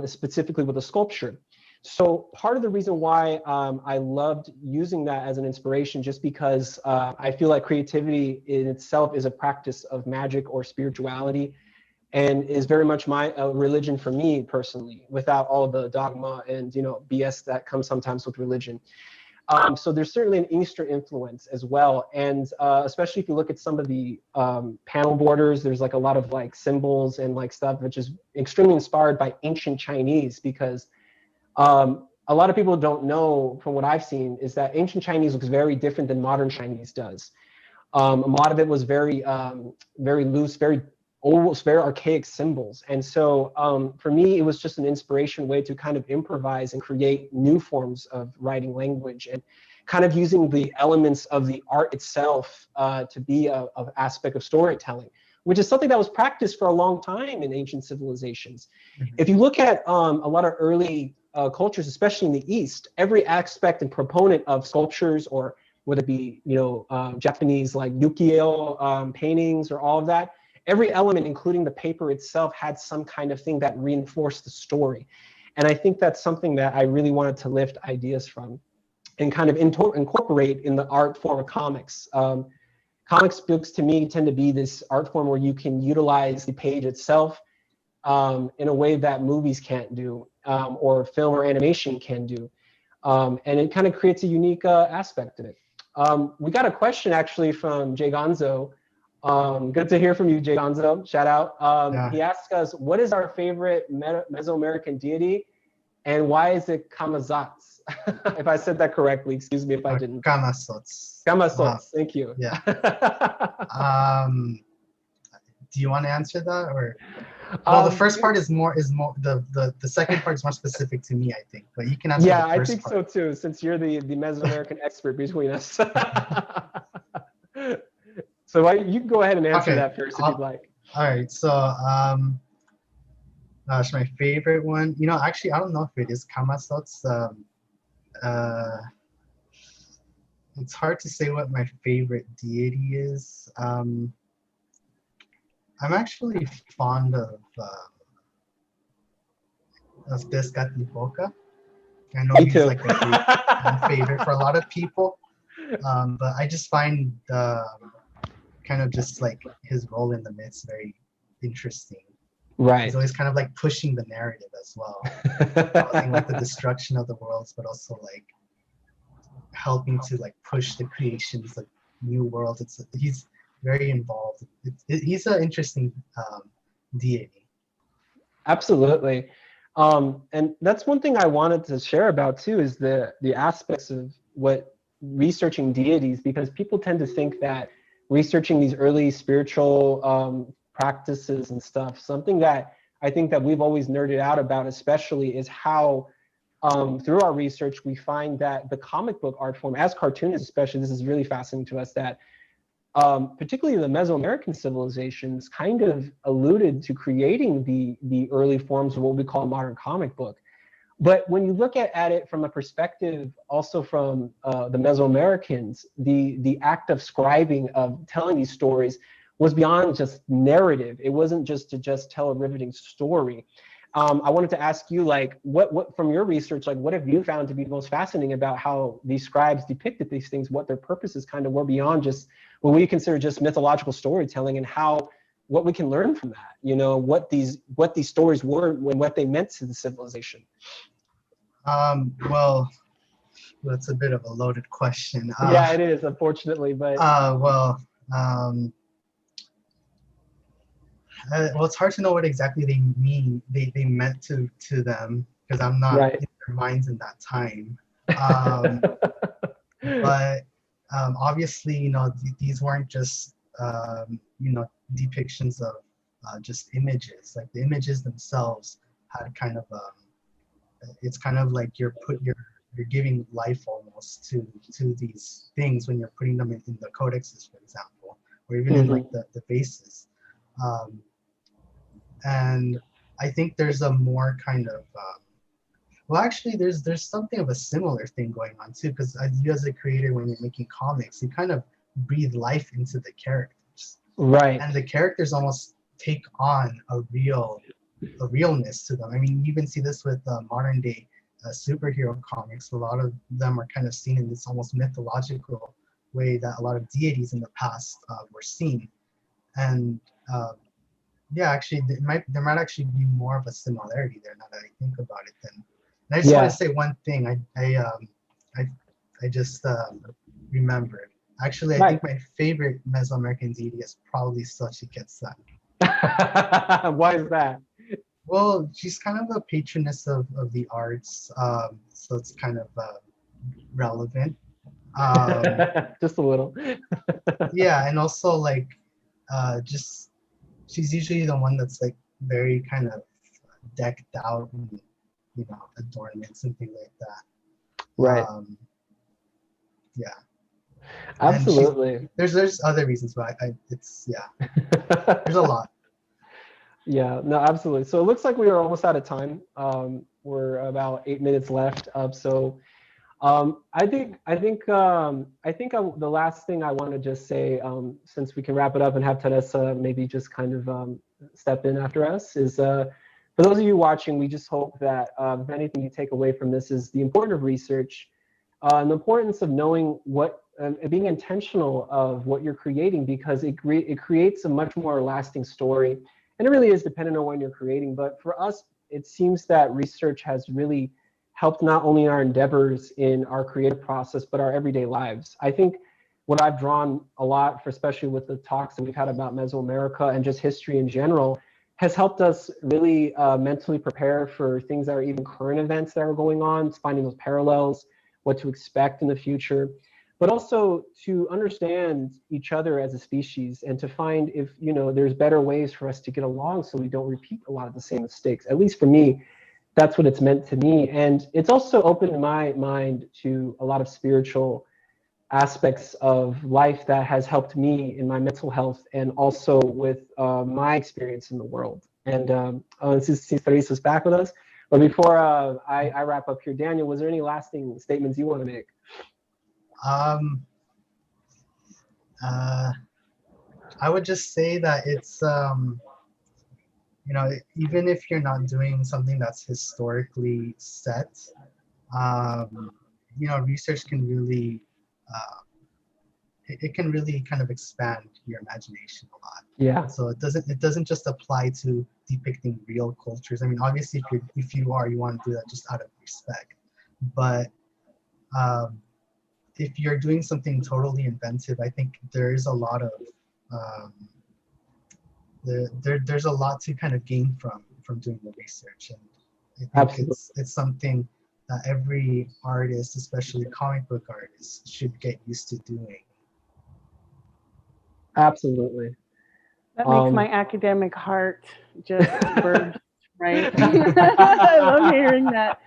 Speaker 3: specifically with a sculpture. So part of the reason why I loved using that as an inspiration, just because I feel like creativity in itself is a practice of magic or spirituality, and is very much my religion for me personally, without all the dogma and BS that comes sometimes with religion. So there's certainly an Eastern influence as well. And especially if you look at some of the panel borders, there's like a lot of like symbols and like stuff, which is extremely inspired by ancient Chinese, because a lot of people don't know, from what I've seen, is that ancient Chinese looks very different than modern Chinese does. A lot of it was very loose, very almost very archaic symbols. And so for me, it was just an inspiration way to kind of improvise and create new forms of writing language, and kind of using the elements of the art itself to be an aspect of storytelling, which is something that was practiced for a long time in ancient civilizations. Mm-hmm. If you look at a lot of early cultures, especially in the East, every aspect and proponent of sculptures, or whether it be Japanese like ukiyo paintings or all of that, every element, including the paper itself, had some kind of thing that reinforced the story. And I think that's something that I really wanted to lift ideas from and kind of incorporate in the art form of comics. Comics books to me tend to be this art form where you can utilize the page itself in a way that movies can't do, or film or animation can do. And it kind of creates a unique aspect of it. We got a question actually from Jay Gonzo. Good to hear from you, Jay Gonzo. Shout out. He asked us, what is our favorite Mesoamerican deity, and why is it Kamazats? If I said that correctly, excuse me if I didn't.
Speaker 2: Kamasots.
Speaker 3: Kamasots, thank you.
Speaker 2: Yeah. Do you want to answer that, or? Well, the first part is more the second part is more specific to me, I think. But you can answer the first part.
Speaker 3: Yeah, I think so too, since you're the Mesoamerican expert between us. So you can go ahead and answer that first if you'd like.
Speaker 2: All right. So gosh, my favorite one. Actually, I don't know if it is Kamasots. It's hard to say what my favorite deity is. I'm actually fond of Descatipoca. I know he's like a favorite for a lot of people, but I just find kind of just like his role in the myths very interesting.
Speaker 3: Right.
Speaker 2: He's always kind of like pushing the narrative as well, causing like the destruction of the worlds, but also like helping to like push the creations of new worlds. He's very involved. He's an interesting deity.
Speaker 3: Absolutely. And that's one thing I wanted to share about too, is the aspects of what researching deities, because people tend to think that researching these early spiritual practices and stuff, something that I think that we've always nerded out about especially is how through our research we find that the comic book art form, as cartoonists especially, this is really fascinating to us, that particularly the Mesoamerican civilizations kind of alluded to creating the early forms of what we call a modern comic book. But when you look at it from a perspective, also from the Mesoamericans, the act of scribing, of telling these stories, was beyond just narrative. It wasn't just to just tell a riveting story. I wanted to ask you, like, what from your research, like, what have you found to be most fascinating about how these scribes depicted these things, what their purposes kind of were beyond just what we consider just mythological storytelling, and how what we can learn from that, you know, what these stories were and what they meant to the civilization.
Speaker 2: Well, that's a bit of a loaded question.
Speaker 3: Yeah, it is, unfortunately, but
Speaker 2: well, it's hard to know what exactly they mean. They meant to them, because I'm not
Speaker 3: right.
Speaker 2: in their minds in that time. But obviously, you know, these weren't just you know, depictions of just images. Like, the images themselves had kind of it's kind of like you're giving life almost to these things when you're putting them in the codexes, for example, or even in like the bases. And I think there's a more kind of well, actually, there's something of a similar thing going on too, because you as a creator, when you're making comics, you kind of breathe life into the characters,
Speaker 3: right?
Speaker 2: And the characters almost take on a realness to them. I mean, you even see this with modern day superhero comics. A lot of them are kind of seen in this almost mythological way that a lot of deities in the past were seen. And yeah, actually, there might actually be more of a similarity there now that I think about it. And I just want to say one thing. I just remembered. Actually, I think my favorite Mesoamerican deity is probably Xochitl.
Speaker 3: Why is that?
Speaker 2: Well, she's kind of a patroness of the arts, so it's kind of relevant.
Speaker 3: Just a little.
Speaker 2: Yeah, and also like just she's usually the one that's like very kind of decked out and, you know, adornments and things like that.
Speaker 3: Right.
Speaker 2: Yeah.
Speaker 3: Absolutely.
Speaker 2: There's other reasons why it's yeah. There's a lot.
Speaker 3: Yeah, no, absolutely. So it looks like we are almost out of time. We're about 8 minutes left. So I think the last thing I want to just say, since we can wrap it up and have Teresa maybe just kind of step in after us, is for those of you watching, we just hope that if anything you take away from this is the importance of research, and the importance of knowing what, being intentional of what you're creating, because it creates a much more lasting story. And it really is dependent on when you're creating. But for us, it seems that research has really helped not only our endeavors in our creative process, but our everyday lives. I think what I've drawn a lot, for especially with the talks that we've had about Mesoamerica and just history in general, has helped us really mentally prepare for things that are even current events that are going on, finding those parallels, what to expect in the future, but also to understand each other as a species and to find if, you know, there's better ways for us to get along so we don't repeat a lot of the same mistakes. At least for me, that's what it's meant to me. And it's also opened my mind to a lot of spiritual aspects of life that has helped me in my mental health and also with my experience in the world. And since Teresa's back with us, but before I wrap up here, Daniel, was there any lasting statements you want to make?
Speaker 2: I would just say that it's you know, even if you're not doing something that's historically set, you know, research can really it can really kind of expand your imagination a lot.
Speaker 3: Yeah.
Speaker 2: So it doesn't just apply to depicting real cultures. I mean, obviously, if you want to do that just out of respect, but if you're doing something totally inventive, I think there is a lot of there's a lot to kind of gain from doing the research, and I think it's something that every artist, especially comic book artists, should get used to doing.
Speaker 3: Absolutely.
Speaker 1: That makes my academic heart just burst, right? I love hearing that.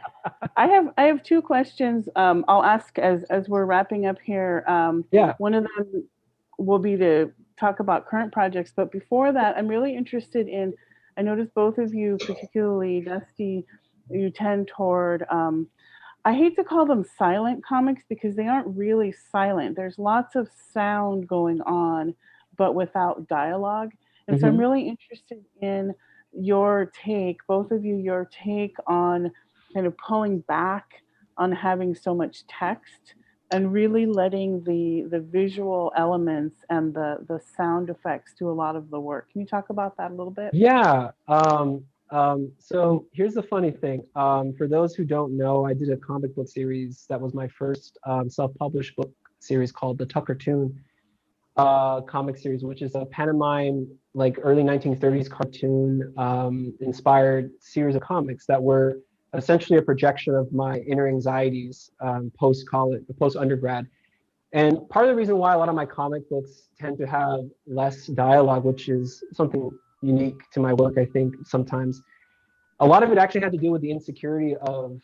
Speaker 1: I have two questions. I'll ask as we're wrapping up here.
Speaker 3: Yeah.
Speaker 1: One of them will be to talk about current projects, but before that, I'm really interested in. I noticed both of you, particularly Dusty, you tend toward, I hate to call them silent comics because they aren't really silent. There's lots of sound going on, but without dialogue. And so I'm
Speaker 3: Hmm.
Speaker 1: really interested in your take, both of you, your take on kind of pulling back on having so much text and really letting the visual elements and the sound effects do a lot of the work. Can you talk about that a little bit?
Speaker 3: Yeah. So here's the funny thing. For those who don't know, I did a comic book series that was my first self-published book series called the Tuckertoon comic series, which is a pantomime, like early 1930s cartoon inspired series of comics that were essentially a projection of my inner anxieties post college, post undergrad. And part of the reason why a lot of my comic books tend to have less dialogue, which is something unique to my work, I think sometimes, a lot of it actually had to do with the insecurity of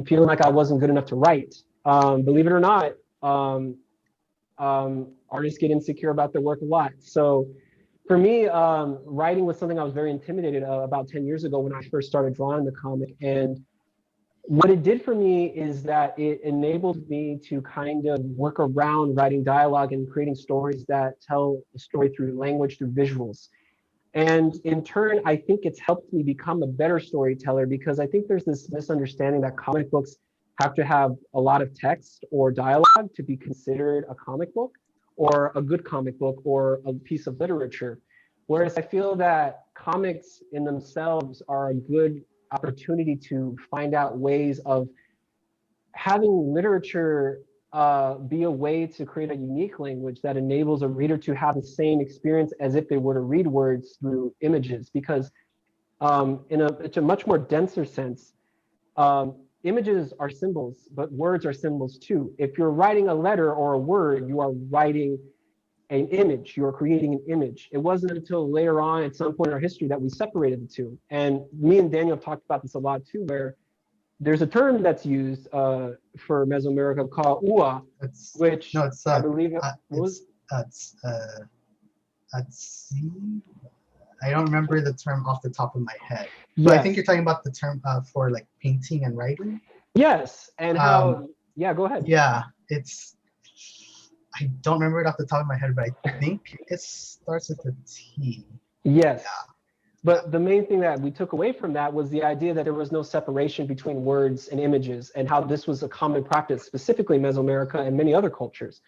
Speaker 3: feeling like I wasn't good enough to write. Believe it or not, artists get insecure about their work a lot. So for me, writing was something I was very intimidated about 10 years ago when I first started drawing the comic. And what it did for me is that it enabled me to kind of work around writing dialogue and creating stories that tell a story through language, through visuals. And in turn, I think it's helped me become a better storyteller because I think there's this misunderstanding that comic books have to have a lot of text or dialogue to be considered a comic book or a good comic book or a piece of literature. Whereas I feel that comics in themselves are a good opportunity to find out ways of having literature be a way to create a unique language that enables a reader to have the same experience as if they were to read words through images. Because it's a much more denser sense, images are symbols, but words are symbols too. If you're writing a letter or a word, you are writing an image, you're creating an image. It wasn't until later on at some point in our history that we separated the two. And me and Daniel have talked about this a lot too, where there's a term that's used for Mesoamerica called ua,
Speaker 2: It's
Speaker 3: which
Speaker 2: no, it's
Speaker 3: I believe
Speaker 2: it's I don't remember the term off the top of my head, but I think
Speaker 3: yes,
Speaker 2: you're talking about the term for like painting and writing.
Speaker 3: yes, and
Speaker 2: Um,
Speaker 3: how yeah, go ahead.
Speaker 2: yeah, it's I don't remember it off the top of my head, but I think it starts with a T.
Speaker 3: Yes. But the main thing that we took away from that was the idea that there was no separation between words and images and how this was a common practice, specifically in Mesoamerica and many other cultures.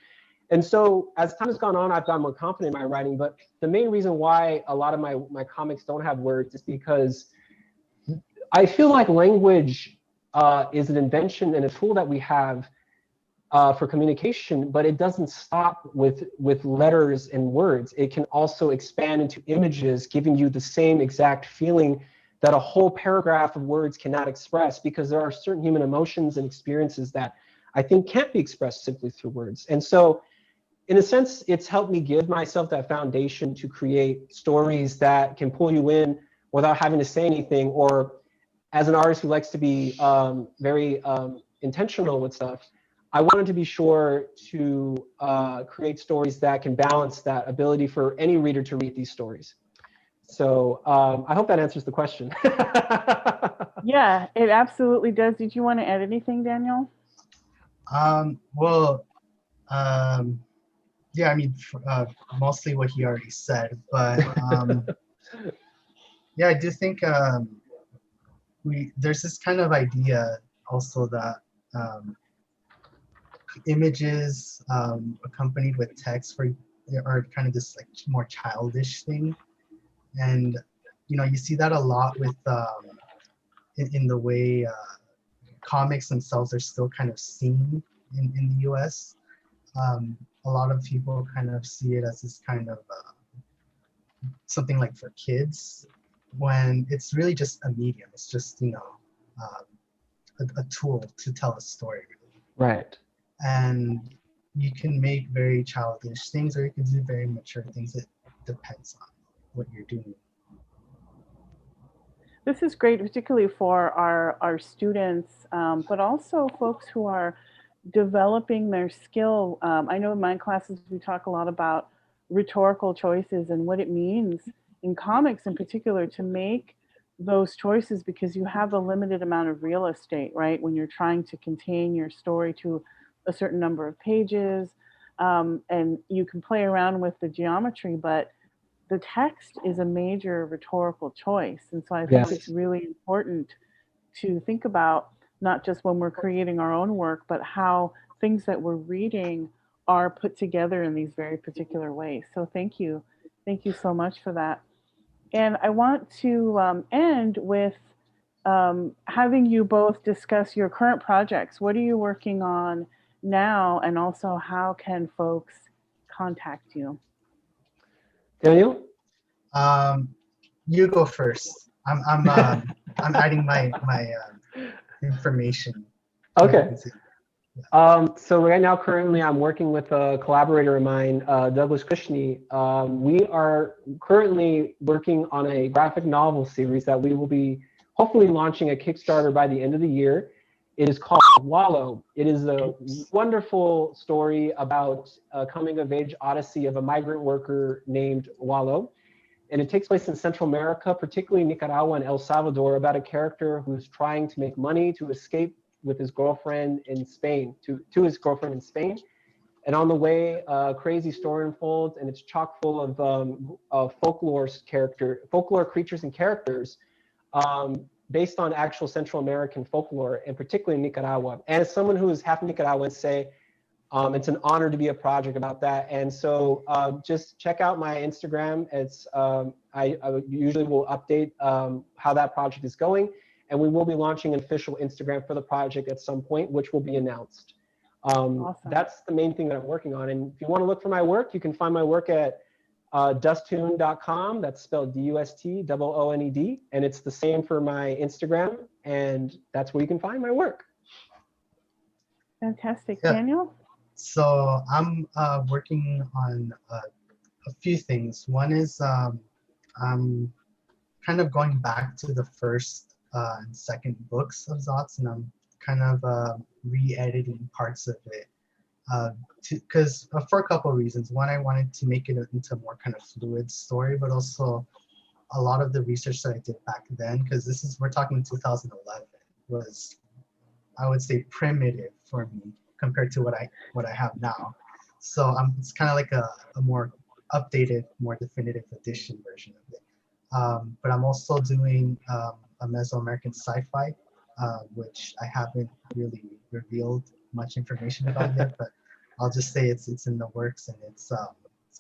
Speaker 3: And so as time has gone on, I've gotten more confident in my writing. But the main reason why a lot of my comics don't have words is because I feel like language is an invention and a tool that we have for communication, but it doesn't stop with letters and words. It can also expand into images, giving you the same exact feeling that a whole paragraph of words cannot express, because there are certain human emotions and experiences that I think can't be expressed simply through words. And so in a sense, it's helped me give myself that foundation to create stories that can pull you in without having to say anything. Or as an artist who likes to be very intentional with stuff, I wanted to be sure to create stories that can balance that ability for any reader to read these stories. So I hope that answers the question.
Speaker 1: Yeah, it absolutely does. Did you want to add anything, Daniel?
Speaker 2: Well, yeah, I mean, mostly what he already said, but yeah, I do think there's this kind of idea also that images accompanied with text are kind of this like more childish thing, and you see that a lot with in the way comics themselves are still kind of seen in the US. A lot of people kind of see it as this kind of something like for kids, when it's really just a medium. It's just a tool to tell a story, really.
Speaker 3: Right.
Speaker 2: And you can make very childish things, or you can do very mature things. It depends on what you're doing.
Speaker 1: This is great, particularly for our students, but also folks who are developing their skill. I know in my classes we talk a lot about rhetorical choices and what it means in comics in particular to make those choices because you have a limited amount of real estate, right? When you're trying to contain your story to a certain number of pages, and you can play around with the geometry, but the text is a major rhetorical choice. And so I think it's
Speaker 3: Yes.
Speaker 1: really important to think about not just when we're creating our own work, but how things that we're reading are put together in these very particular ways. So thank you. Thank you so much for that. And I want to end with having you both discuss your current projects. What are you working on now? And also, how can folks contact you?
Speaker 3: Daniel?
Speaker 2: You go first. I'm adding my information.
Speaker 3: Okay. So right now, currently, I'm working with a collaborator of mine, Douglas Krishney. We are currently working on a graphic novel series that we will be hopefully launching a Kickstarter by the end of the year. It is called Wallow. It is a wonderful story about a coming-of-age odyssey of a migrant worker named Wallow. And it takes place in Central America, particularly Nicaragua and El Salvador, about a character who's trying to make money to escape with his girlfriend in Spain, to his girlfriend in Spain. And on the way, a crazy story unfolds, and it's chock full of folklore creatures and characters based on actual Central American folklore, and particularly Nicaragua. And as someone who is half Nicaraguan, say, it's an honor to be a project about that. And so just check out my Instagram. It's I usually will update how that project is going. And we will be launching an official Instagram for the project at some point, which will be announced.
Speaker 1: Awesome.
Speaker 3: That's the main thing that I'm working on. And if you want to look for my work, you can find my work at dustoned.com. That's spelled DUSTOONED. And it's the same for my Instagram. And that's where you can find my work.
Speaker 1: Fantastic.
Speaker 2: Yeah.
Speaker 1: Daniel?
Speaker 2: So I'm working on a few things. One is I'm kind of going back to the first and second books of Zots, and I'm kind of re-editing parts of it because for a couple of reasons. One, I wanted to make it into a more kind of fluid story, but also a lot of the research that I did back then, because we're talking 2011, was, I would say, primitive for me compared to what I have now. So it's kind of like a more updated, more definitive edition version of it. But I'm also doing a Mesoamerican sci-fi, which I haven't really revealed much information about yet, but I'll just say it's in the works, and it's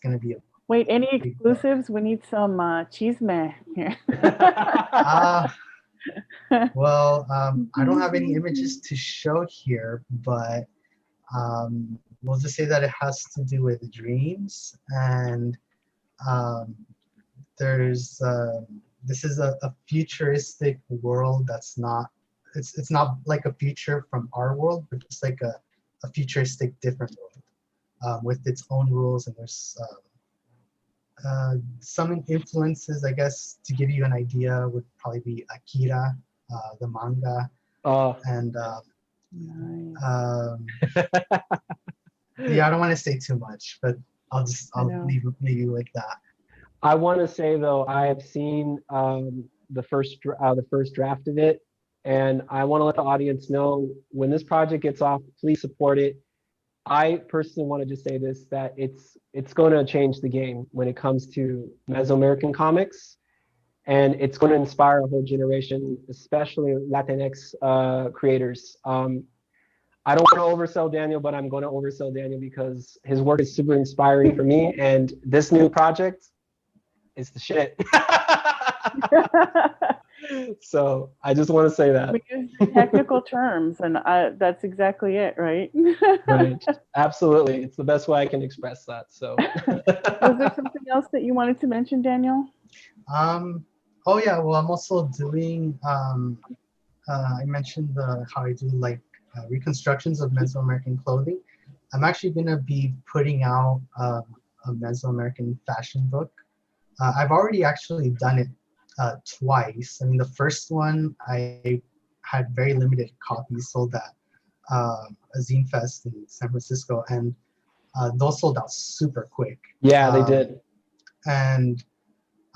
Speaker 2: going to be a
Speaker 1: Wait, any exclusives? We need some chisme here.
Speaker 2: Well, I don't have any images to show here, but we'll just say that it has to do with dreams, and this is a futuristic world that's not, it's not like a future from our world, but just like a futuristic different world with its own rules. And there's some influences, I guess, to give you an idea, would probably be Akira, the manga, and yeah, I don't want to say too much, but I'll leave you like that.
Speaker 3: I want to say though, I have seen the first draft of it, and I want to let the audience know, when this project gets off, please support it. I personally want to just say this, that it's going to change the game when it comes to Mesoamerican comics, and it's going to inspire a whole generation, especially Latinx creators. I don't want to oversell Daniel, but I'm going to oversell Daniel because his work is super inspiring for me, and this new project is the shit. So I just want to say that.
Speaker 1: We use technical terms, and that's exactly it, right?
Speaker 3: Right. Absolutely. It's the best way I can express that. So.
Speaker 1: Was there something else that you wanted to mention, Daniel?
Speaker 2: Oh yeah. Well, I'm also doing. I mentioned how I do like reconstructions of Mesoamerican clothing. I'm actually gonna be putting out a Mesoamerican fashion book. I've already actually done it twice. I mean, the first one I had very limited copies sold at a zine fest in San Francisco, and those sold out super quick.
Speaker 3: Yeah, they did.
Speaker 2: And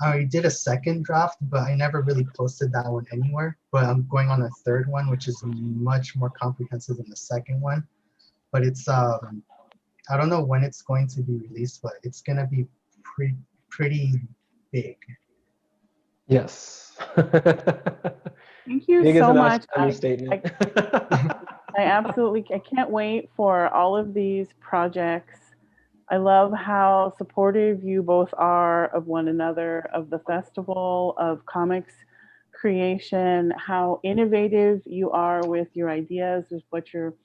Speaker 2: I did a second draft, but I never really posted that one anywhere. But I'm going on a third one, which is much more comprehensive than the second one. But it's I don't know when it's going to be released, but it's gonna be pretty big.
Speaker 3: Yes.
Speaker 1: Thank you
Speaker 3: Big is
Speaker 1: so
Speaker 3: an
Speaker 1: much.
Speaker 3: understatement.
Speaker 1: I can't wait for all of these projects. I love how supportive you both are of one another, of the festival, of comics creation, how innovative you are with your ideas, with what you're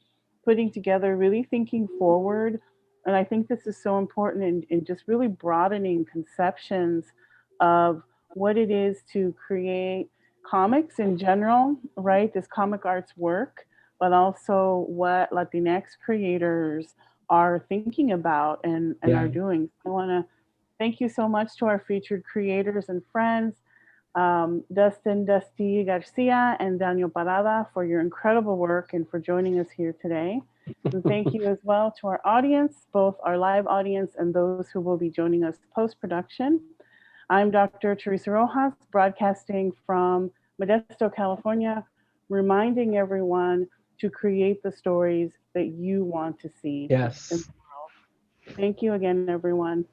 Speaker 1: putting together, really thinking forward. And I think this is so important in just really broadening conceptions of what it is to create comics in general, right? This comic arts work, but also what Latinx creators are thinking about and are doing. I want to thank you so much to our featured creators and friends, Dustin, Dusty, Garcia, and Daniel Parada for your incredible work and for joining us here today. And thank you as well to our audience, both our live audience and those who will be joining us post-production. I'm Dr. Teresa Rojas, broadcasting from Modesto, California, reminding everyone to create the stories that you want to see.
Speaker 3: Yes.
Speaker 1: Thank you again, everyone.